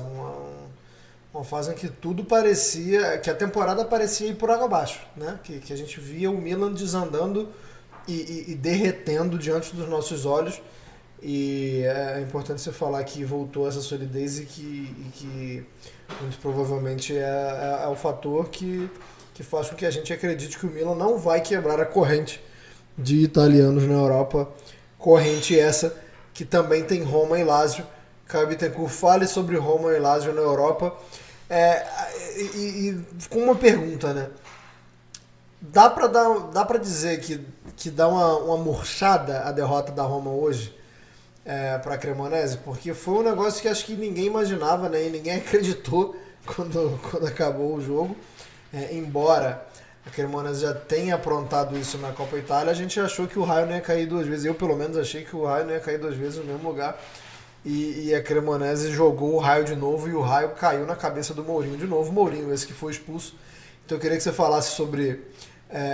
uma fase em que tudo parecia, que a temporada parecia ir por água abaixo, né? Que a gente via o Milan desandando e derretendo diante dos nossos olhos. E é importante você falar que voltou essa solidez e que muito provavelmente é o fator que faz com que a gente acredite que o Milan não vai quebrar a corrente de italianos na Europa, corrente essa que também tem Roma e Lazio. Caio Bittencourt, fale sobre Roma e Lazio na Europa. E com uma pergunta, né? Dá pra dizer que dá uma murchada a derrota da Roma hoje para a Cremonese? Porque foi um negócio que acho que ninguém imaginava, né? E ninguém acreditou quando acabou o jogo. Embora a Cremonese já tenha aprontado isso na Copa Itália, a gente achou que o raio não ia cair 2 vezes. Eu, pelo menos, achei que o raio não ia cair 2 vezes no mesmo lugar. E a Cremonese jogou o raio de novo e o raio caiu na cabeça do Mourinho de novo. Mourinho, esse que foi expulso. Então eu queria que você falasse sobre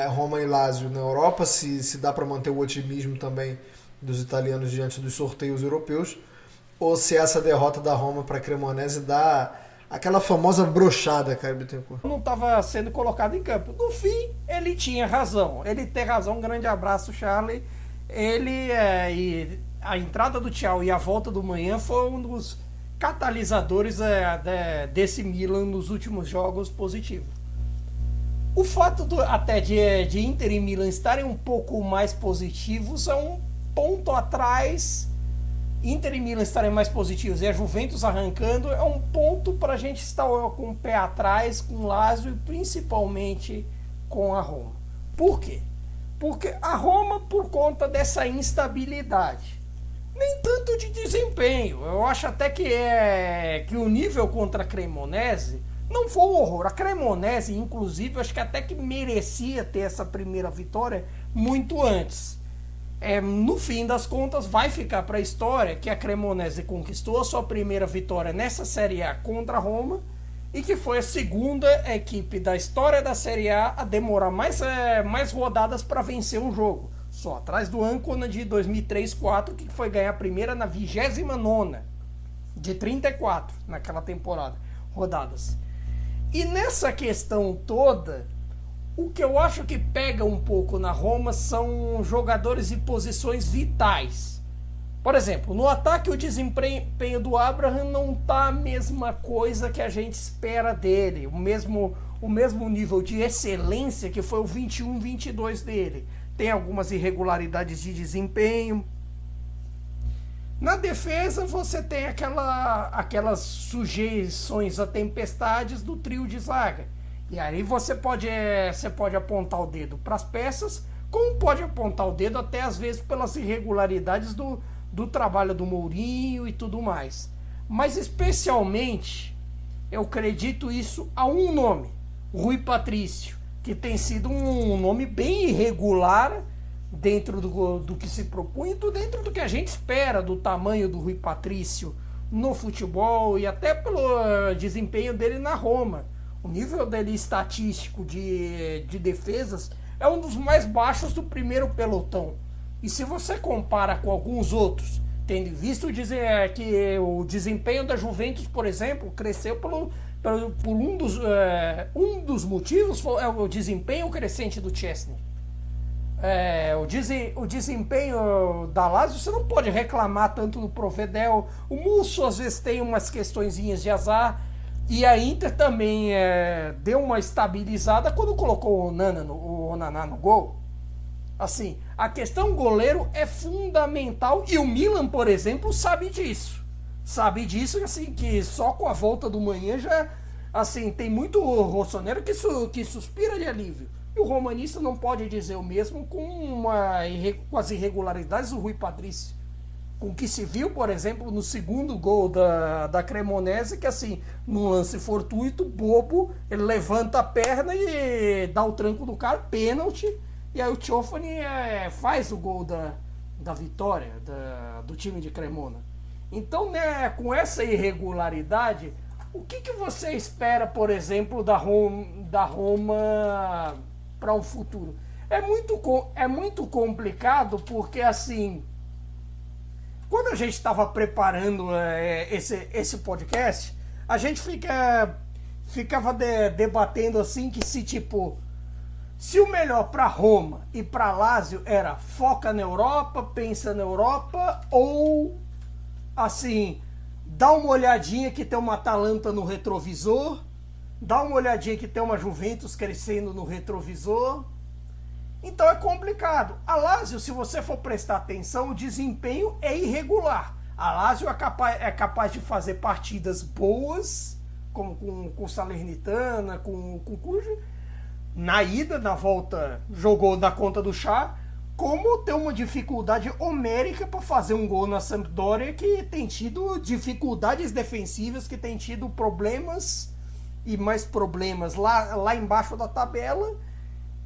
Roma e Lazio na Europa, se dá para manter o otimismo também dos italianos diante dos sorteios europeus, ou se essa derrota da Roma para a Cremonese dá aquela famosa brochada, Caio Bittencourt. Não estava sendo colocado em campo. No fim, ele tinha razão. Ele tem razão. Um grande abraço, Charlie. A entrada do Thiago e a volta do Manhã foi um dos catalisadores desse Milan nos últimos jogos positivo. O fato até de Inter e Milan estarem um pouco mais positivos é um ponto atrás. Inter e Milan estarem mais positivos e a Juventus arrancando é um ponto para a gente estar com o pé atrás, com o Lazio e principalmente com a Roma. Por quê? Porque a Roma, por conta dessa instabilidade, nem tanto de desempenho, eu acho até que o nível contra a Cremonese não foi um horror. A Cremonese, inclusive, acho que até que merecia ter essa primeira vitória muito antes. No fim das contas, vai ficar para a história que a Cremonese conquistou a sua primeira vitória nessa Série A contra a Roma e que foi a segunda equipe da história da Série A a demorar mais rodadas para vencer um jogo. Só atrás do Ancona de 2003-04, que foi ganhar a primeira na 29ª, de 34 naquela temporada, rodadas. E nessa questão toda, o que eu acho que pega um pouco na Roma são jogadores e posições vitais. Por exemplo, no ataque o desempenho do Abraham não tá a mesma coisa que a gente espera dele, o mesmo nível de excelência que foi o 21-22 dele. Tem algumas irregularidades de desempenho. Na defesa você tem aquelas sujeições a tempestades do trio de zaga. E aí você pode apontar o dedo para as peças, como pode apontar o dedo até às vezes pelas irregularidades do trabalho do Mourinho e tudo mais. Mas especialmente eu acredito isso a um nome, Rui Patrício, que tem sido um nome bem irregular dentro do que se propunha, dentro do que a gente espera do tamanho do Rui Patrício no futebol e até pelo desempenho dele na Roma. O nível dele estatístico de defesas é um dos mais baixos do primeiro pelotão. E se você compara com alguns outros, tendo visto que o desempenho da Juventus, por exemplo, cresceu por um dos motivos é o desempenho crescente do Chesney. O desempenho da Lazio, você não pode reclamar tanto do Provedel. O Musso às vezes tem umas questõezinhas de azar. E a Inter também deu uma estabilizada quando colocou o Onaná no gol. Assim, a questão goleiro é fundamental e o Milan, por exemplo, sabe disso. Sabe disso, assim, que só com a volta do Manhã já, assim, tem muito rossoneiro que suspira de alívio. E o romanista não pode dizer o mesmo com as irregularidades do Rui Patrício. Com o que se viu, por exemplo, no segundo gol da Cremonese, que assim, num lance fortuito, bobo, ele levanta a perna e dá o tranco do cara, pênalti, e aí o Tchofani faz o gol da vitória do time de Cremona. Então, né, com essa irregularidade, o que você espera, por exemplo, da Roma para o futuro? É muito complicado, porque assim, quando a gente estava preparando esse podcast, a gente ficava debatendo assim que se o melhor para Roma e para Lazio era foca na Europa, pensa na Europa, ou assim, dá uma olhadinha que tem uma Atalanta no retrovisor, dá uma olhadinha que tem uma Juventus crescendo no retrovisor. Então é complicado. A Lazio, se você for prestar atenção, o desempenho é irregular. A Lazio é capaz de fazer partidas boas, como com Salernitana, com Cluj. Na ida, na volta, jogou na conta do chá. Como ter uma dificuldade homérica para fazer um gol na Sampdoria, que tem tido dificuldades defensivas, que tem tido problemas e mais problemas lá embaixo da tabela.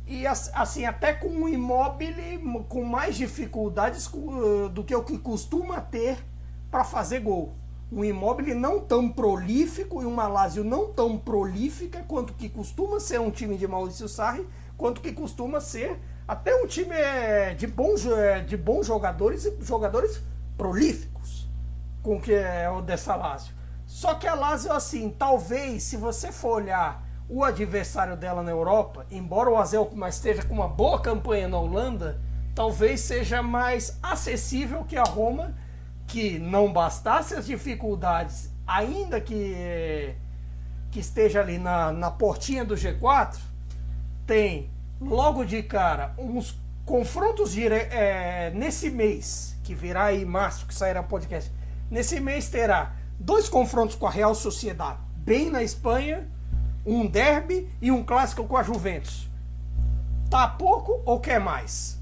E assim, até com um Immobile com mais dificuldades do que o que costuma ter para fazer gol. Um Immobile não tão prolífico e uma Lazio não tão prolífica quanto que costuma ser um time de Maurício Sarri, quanto que costuma ser até um time de bons jogadores e jogadores prolíficos, com que é o dessa Lazio. Só que a Lazio, assim, talvez, se você for olhar o adversário dela na Europa, embora o AZ Alkmaar esteja com uma boa campanha na Holanda, talvez seja mais acessível que a Roma, que não bastasse as dificuldades, ainda que esteja ali na portinha do G4, tem logo de cara uns confrontos nesse mês, que virá aí em março, que sairá podcast. Nesse mês terá 2 confrontos com a Real Sociedad, bem na Espanha, um derby e um clássico com a Juventus. Tá pouco ou quer mais?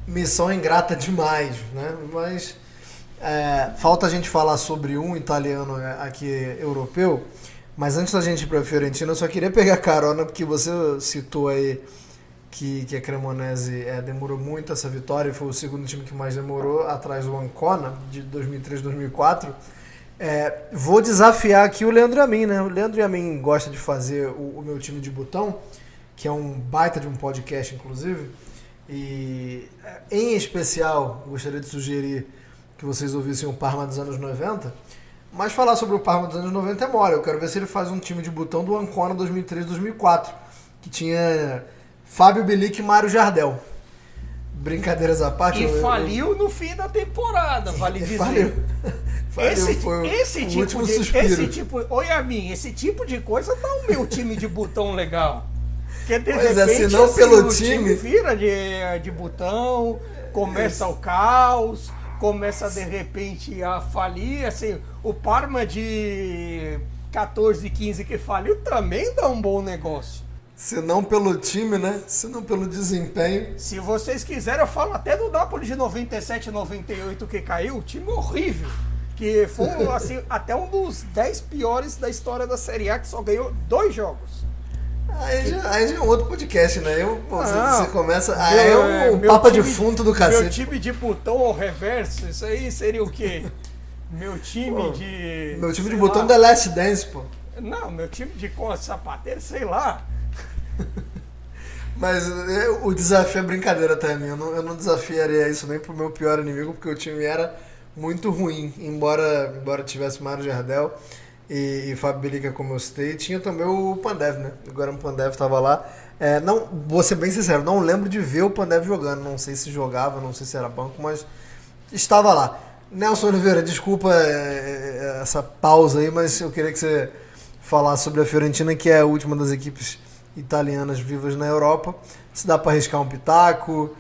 Missão ingrata demais, né? Mas falta a gente falar sobre um italiano aqui europeu. Mas antes da gente ir para a Fiorentina, eu só queria pegar carona, porque você citou aí que a Cremonese demorou muito essa vitória, e foi o segundo time que mais demorou, atrás do Ancona, de 2003-2004. Vou desafiar aqui o Leandro Yamin, né? O Leandro Yamin gosta de fazer o meu time de botão, que é um baita de um podcast, inclusive. E, em especial, gostaria de sugerir que vocês ouvissem o Parma dos anos 90. Mas falar sobre o Parma dos anos 90 é mole. Eu quero ver se ele faz um time de botão do Ancona 2003-2004, que tinha Fábio Bilic e Mário Jardel. Brincadeiras à parte. E faliu no fim da temporada, vale dizer. Faliu. Oi, Yamin, esse tipo de coisa dá o meu time de botão legal. Porque de Pois repente, se não assim, pelo o time vira de botão, começa o caos, começa de repente a falir, assim, o Parma de 14, 15 que faliu também dá um bom negócio. Se não pelo time, né? Se não pelo desempenho. Se vocês quiserem, eu falo até do Napoli de 97, 98 que caiu, time horrível. Que foi assim, até um dos 10 piores da história da Série A, que só ganhou 2 jogos. Aí já é um outro podcast, né? Você começa. É um papo defunto do cacete. Meu time de botão ao reverso, isso aí seria o quê? Meu time de. Meu time de botão da Last Dance, pô. Não, meu time de sapateiro, sei lá. Mas o desafio é brincadeira também. Eu não desafiaria isso nem pro meu pior inimigo, porque o time era muito ruim. Embora tivesse Mário Jardel e Fábio Bilic, como eu citei, tinha também o Pandev, né? Agora o Pandev tava lá. Não, vou ser bem sincero, não lembro de ver o Pandev jogando. Não sei se jogava, não sei se era banco, mas estava lá. Nelson Oliveira, desculpa essa pausa aí, mas eu queria que você falasse sobre a Fiorentina, que é a última das equipes italianas vivas na Europa. Se dá para arriscar um pitaco.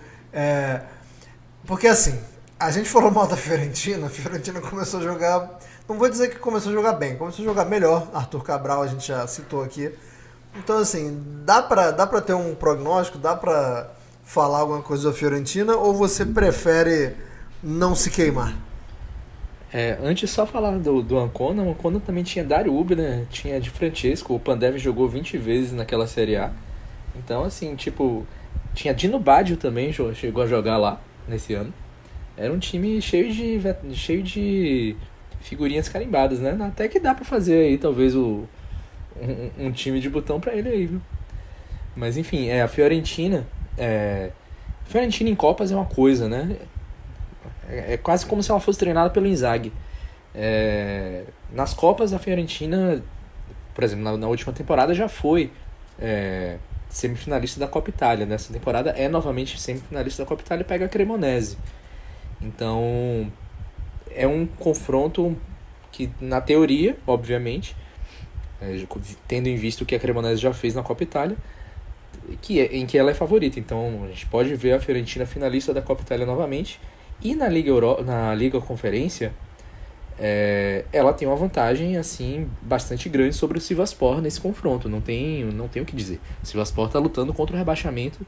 Porque assim, a gente falou mal da Fiorentina. A Fiorentina começou a jogar, não vou dizer que começou a jogar bem, começou a jogar melhor. Arthur Cabral a gente já citou aqui. Então assim, dá pra ter um prognóstico, dá pra falar alguma coisa da Fiorentina, ou você prefere não se queimar? Antes só falar do Ancona. O Ancona também tinha Dario Ubi, né? Tinha Di Francesco. O Pandev jogou 20 vezes naquela Série A. Então, assim, tipo, tinha Dino Baggio também, chegou a jogar lá nesse ano. Era um time cheio de figurinhas carimbadas, né? Até que dá pra fazer aí, talvez, um time de botão pra ele aí, viu? Mas, enfim, a Fiorentina... Fiorentina em Copas é uma coisa, né? É quase como se ela fosse treinada pelo Inzaghi. Nas Copas, a Fiorentina, por exemplo, na última temporada já foi semifinalista da Copa Itália. Nessa temporada é novamente semifinalista da Copa Itália e pega a Cremonese. Então, é um confronto que, na teoria, obviamente, tendo em vista o que a Cremonese já fez na Copa Itália, em que ela é favorita. Então, a gente pode ver a Fiorentina finalista da Copa Itália novamente. E na Liga Conferência, ela tem uma vantagem assim bastante grande sobre o Sivasspor nesse confronto. Não tem o que dizer. O Sivasspor está lutando contra o rebaixamento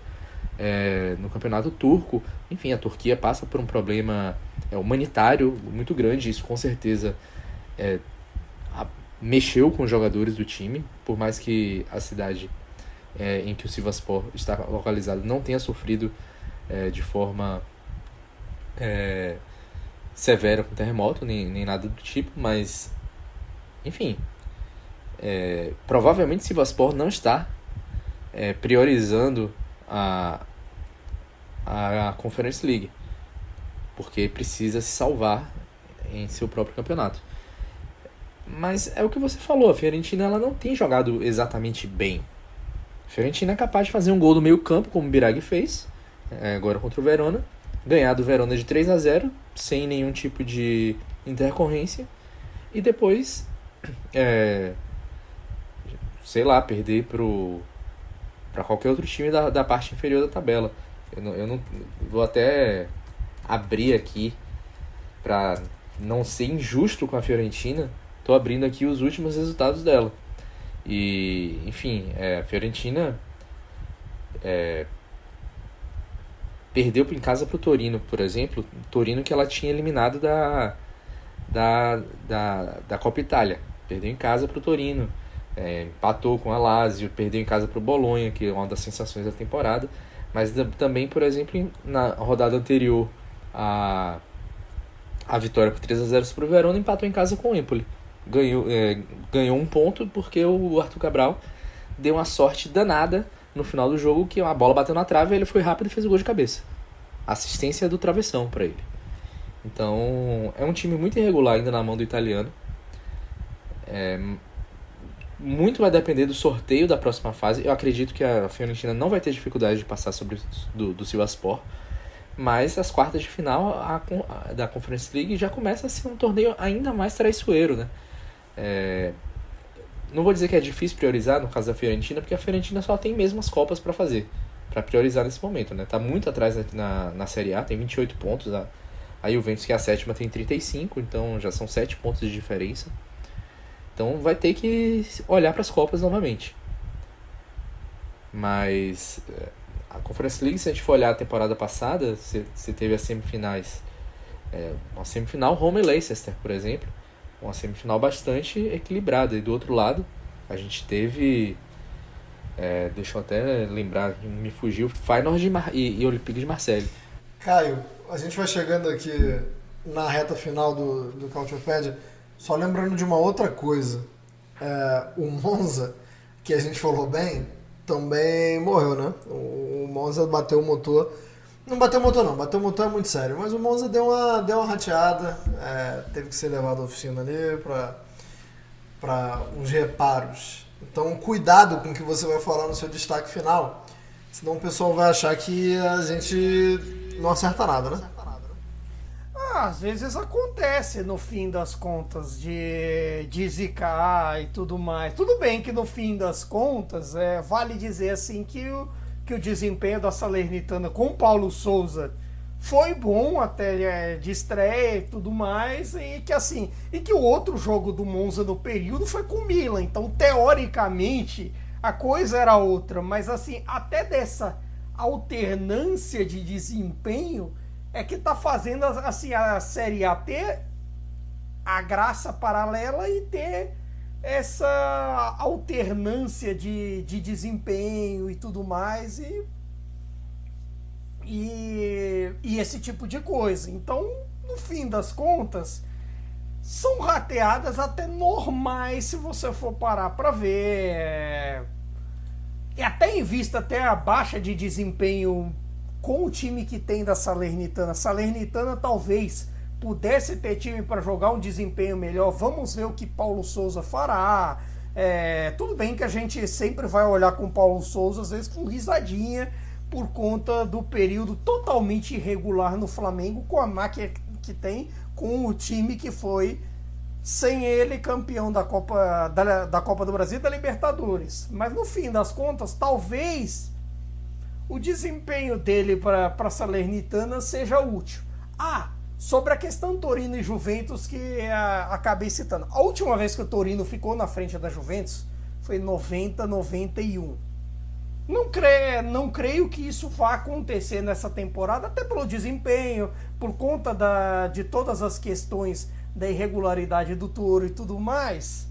no campeonato turco. Enfim, a Turquia passa por um problema humanitário muito grande. Isso com certeza mexeu com os jogadores do time. Por mais que a cidade em que o Sivasspor está localizado não tenha sofrido de forma severa com terremoto, nem nada do tipo, mas enfim, provavelmente Sivasspor não está priorizando a Conference League, porque precisa se salvar em seu próprio campeonato. Mas é o que você falou, a Fiorentina ela não tem jogado exatamente bem. A Fiorentina é capaz de fazer um gol do meio campo, como o Biraghi fez agora contra o Verona, ganhar do Verona de 3-0, sem nenhum tipo de intercorrência, e depois, sei lá, perder para qualquer outro time da parte inferior da tabela. Eu não vou até abrir aqui, para não ser injusto com a Fiorentina, estou abrindo aqui os últimos resultados dela. E, enfim, a Fiorentina... perdeu em casa para o Torino, por exemplo. Torino que ela tinha eliminado da Copa Itália. Perdeu em casa para o Torino. Empatou com a Lazio. Perdeu em casa para o Bolonha, que é uma das sensações da temporada. Mas também, por exemplo, na rodada anterior à a vitória por 3-0 sobre o Verona e empatou em casa com o Empoli. Ganhou um ponto porque o Arthur Cabral deu uma sorte danada no final do jogo, que a bola bateu na trave e ele foi rápido e fez o gol de cabeça. Assistência do travessão para ele. Então, é um time muito irregular ainda na mão do italiano. Muito vai depender do sorteio da próxima fase. Eu acredito que a Fiorentina não vai ter dificuldade de passar sobre do Sivasspor, mas as quartas de final da Conference League já começa a ser um torneio ainda mais traiçoeiro, né? Não vou dizer que é difícil priorizar no caso da Fiorentina, porque a Fiorentina só tem mesmo as Copas para fazer, para priorizar nesse momento, né? Tá muito atrás na Série A, tem 28 pontos, a Juventus, que é a sétima, tem 35, então já são 7 pontos de diferença. Então vai ter que olhar para as Copas novamente. Mas a Conference League, se a gente for olhar a temporada passada, você teve as semifinais. Uma semifinal Roma e Leicester, por exemplo. Uma semifinal bastante equilibrada. E do outro lado, a gente teve... deixa eu até lembrar, me fugiu. Feyenoord e Olympique de Marseille. Caio, a gente vai chegando aqui na reta final do Cautiopédia. Só lembrando de uma outra coisa. O Monza, que a gente falou bem, também morreu, né? O Monza bateu o motor. Não bateu o motor não, bateu o motor é muito sério. Mas o Monza deu uma rateada, teve que ser levado à oficina ali para uns reparos. Então cuidado com o que você vai falar no seu destaque final, senão o pessoal vai achar que a gente não acerta nada, né? Às vezes acontece no fim das contas de zicar e tudo mais. Tudo bem que no fim das contas vale dizer assim que o desempenho da Salernitana com o Paulo Sousa foi bom até de estreia e tudo mais, e que o outro jogo do Monza no período foi com o Milan. Então teoricamente a coisa era outra, mas assim, até dessa alternância de desempenho que tá fazendo assim, a Série A ter a graça paralela e ter essa alternância de desempenho e tudo mais e esse tipo de coisa. Então, no fim das contas, são rateadas até normais se você for parar para ver. E até em vista até a baixa de desempenho com o time que tem da Salernitana. A Salernitana talvez pudesse ter time para jogar um desempenho melhor. Vamos ver o que Paulo Sousa fará. Tudo bem que a gente sempre vai olhar com o Paulo Sousa, às vezes com risadinha, por conta do período totalmente irregular no Flamengo, com a máquina que tem, com o time que foi, sem ele, campeão da Copa do Brasil e da Libertadores. Mas no fim das contas, talvez o desempenho dele para a Salernitana seja útil. Sobre a questão Torino e Juventus, que acabei citando. A última vez que o Torino ficou na frente da Juventus foi em 90-91. Não creio que isso vá acontecer nessa temporada, até pelo desempenho, por conta de todas as questões da irregularidade do Toro e tudo mais.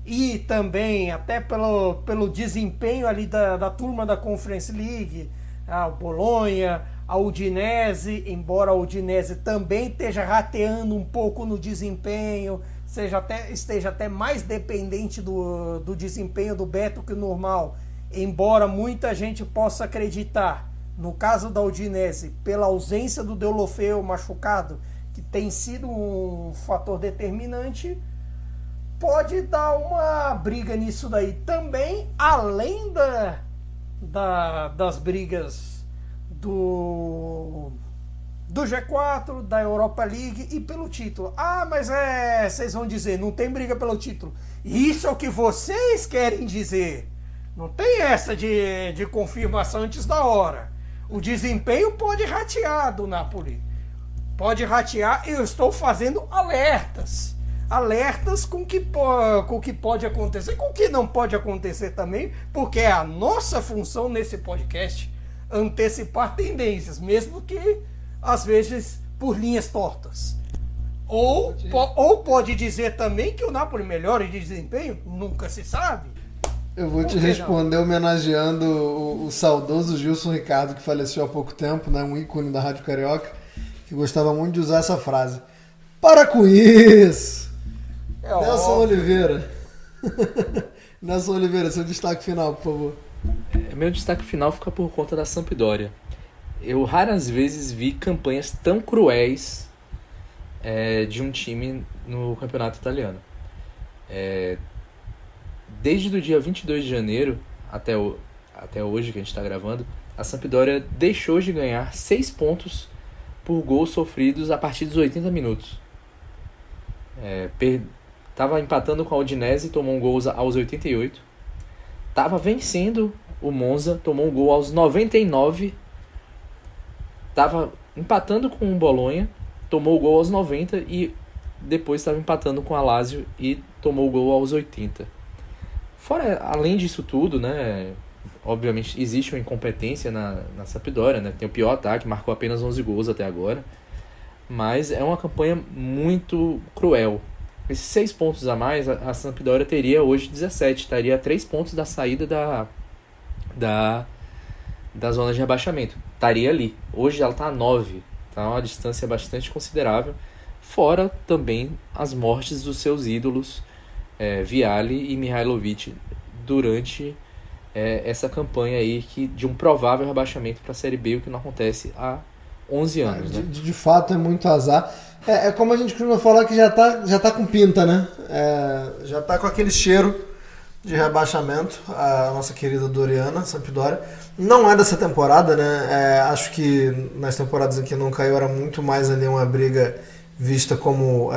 E também até pelo desempenho ali da turma da Conference League, o Bolonha, a Udinese, embora a Udinese também esteja rateando um pouco no desempenho, esteja até mais dependente do desempenho do Beto que o normal, embora muita gente possa acreditar, no caso da Udinese, pela ausência do Deulofeu machucado, que tem sido um fator determinante, pode dar uma briga nisso daí também, além das brigas do G4, da Europa League e pelo título. Mas vocês vão dizer, não tem briga pelo título. Isso é o que vocês querem dizer. Não tem essa de confirmação antes da hora. O desempenho pode ratear do Napoli. Pode ratear, eu estou fazendo alertas. Alertas com o que pode acontecer, com o que não pode acontecer também, porque é a nossa função nesse podcast antecipar tendências, mesmo que às vezes por linhas tortas. Ou pode dizer também que o Napoli melhora de desempenho, nunca se sabe. Eu vou te responder homenageando o saudoso Gilson Ricardo, que faleceu há pouco tempo, né, um ícone da Rádio Carioca, que gostava muito de usar essa frase. Para com isso! É Nelson óbvio. Oliveira. Nelson Oliveira, seu destaque final, por favor. Meu destaque final fica por conta da Sampdoria. Eu raras vezes vi campanhas tão cruéis de um time no campeonato italiano. Desde o dia 22 de janeiro até hoje que a gente está gravando, a Sampdoria deixou de ganhar 6 pontos por gols sofridos a partir dos 80 minutos. Estava empatando com a Udinese, tomou um gol aos 88. Estava vencendo o Monza, tomou um gol aos 99. Estava empatando com o Bolonha, tomou o gol aos 90 e depois estava empatando com a Lazio e tomou o gol aos 80. Fora, além disso tudo, né, obviamente existe uma incompetência na Sampdoria, né, tem o pior ataque, marcou apenas 11 gols até agora, mas é uma campanha muito cruel. Esses 6 pontos a mais, a Sampdoria teria hoje 17, estaria a 3 pontos da saída da zona de rebaixamento, estaria ali. Hoje ela está a 9, tá uma distância bastante considerável, fora também as mortes dos seus ídolos, Vialli e Mihailovic, durante essa campanha aí de um provável rebaixamento para a Série B, o que não acontece há 11 anos. Né? De fato é muito azar. É como a gente costuma falar que já tá com pinta, né? Já tá com aquele cheiro de rebaixamento, a nossa querida Doriana, Sampdoria. Não é dessa temporada, né? Acho que nas temporadas em que não caiu era muito mais ali uma briga vista como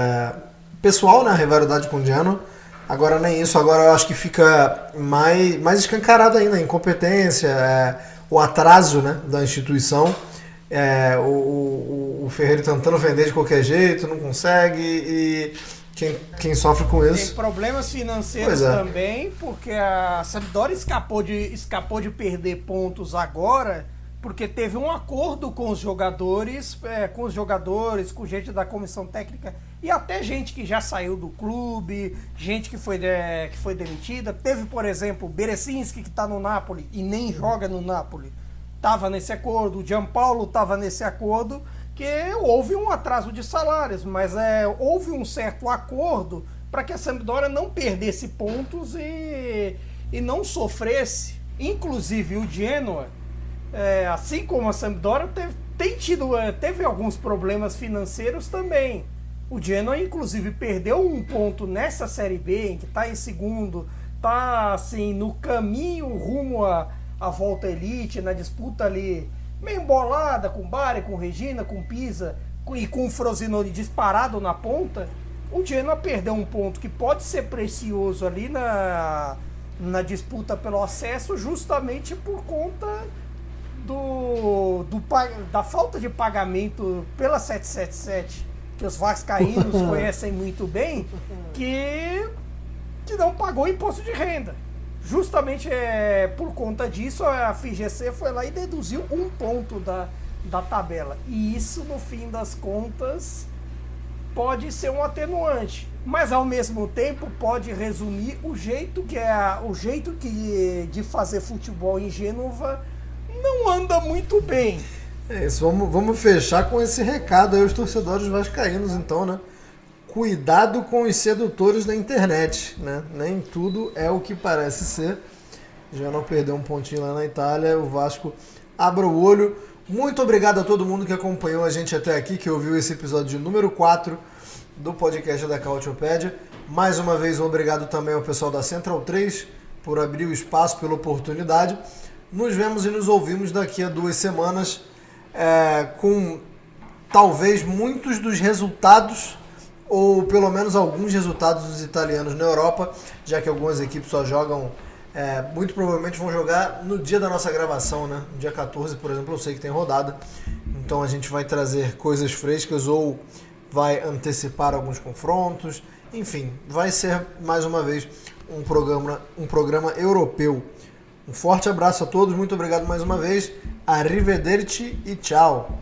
pessoal, né? A rivalidade com o Genoa. Agora nem isso, agora eu acho que fica mais escancarado ainda a incompetência, o atraso, né, da instituição, o Ferreira tentando vender de qualquer jeito, não consegue, e quem sofre com isso... Tem problemas financeiros também, porque a Sampdoria escapou de perder pontos agora, porque teve um acordo com os jogadores, com gente da comissão técnica e até gente que já saiu do clube, gente que foi demitida. Teve, por exemplo, Berezinski, que está no Napoli e nem joga no Napoli, estava nesse acordo. O Gianpaolo estava nesse acordo, que houve um atraso de salários, mas houve um certo acordo para que a Sampdoria não perdesse pontos e não sofresse. Inclusive o Genoa, assim como a Sampdoria, teve alguns problemas financeiros também. O Genoa, inclusive, perdeu um ponto nessa Série B, em que está em segundo, está assim, no caminho rumo à volta à elite, na disputa ali, meio embolada com Bari, com Regina, com Pisa e com o Frosinone disparado na ponta. O Genoa perdeu um ponto que pode ser precioso ali na disputa pelo acesso, justamente por conta da falta de pagamento pela 777, que os vascaínos conhecem muito bem, que não pagou imposto de renda. Justamente por conta disso, a FGC foi lá e deduziu um ponto da tabela. E isso, no fim das contas, pode ser um atenuante. Mas, ao mesmo tempo, pode resumir o jeito de fazer futebol em Gênova não anda muito bem. É isso, vamos fechar com esse recado aí aos torcedores vascaínos, então, né? Cuidado com os sedutores da internet, né? Nem tudo é o que parece ser. Já não perdeu um pontinho lá na Itália, o Vasco abra o olho. Muito obrigado a todo mundo que acompanhou a gente até aqui, que ouviu esse episódio de número 4 do podcast da Cautiopédia. Mais uma vez, um obrigado também ao pessoal da Central 3 por abrir o espaço, pela oportunidade. Nos vemos e nos ouvimos daqui a 2 semanas, com talvez muitos dos resultados, ou pelo menos alguns resultados dos italianos na Europa, já que algumas equipes só jogam, muito provavelmente vão jogar no dia da nossa gravação, né? No dia 14, por exemplo, eu sei que tem rodada, então a gente vai trazer coisas frescas ou vai antecipar alguns confrontos, enfim, vai ser mais uma vez um programa europeu. Um forte abraço a todos, muito obrigado mais uma vez, arrivederci e tchau!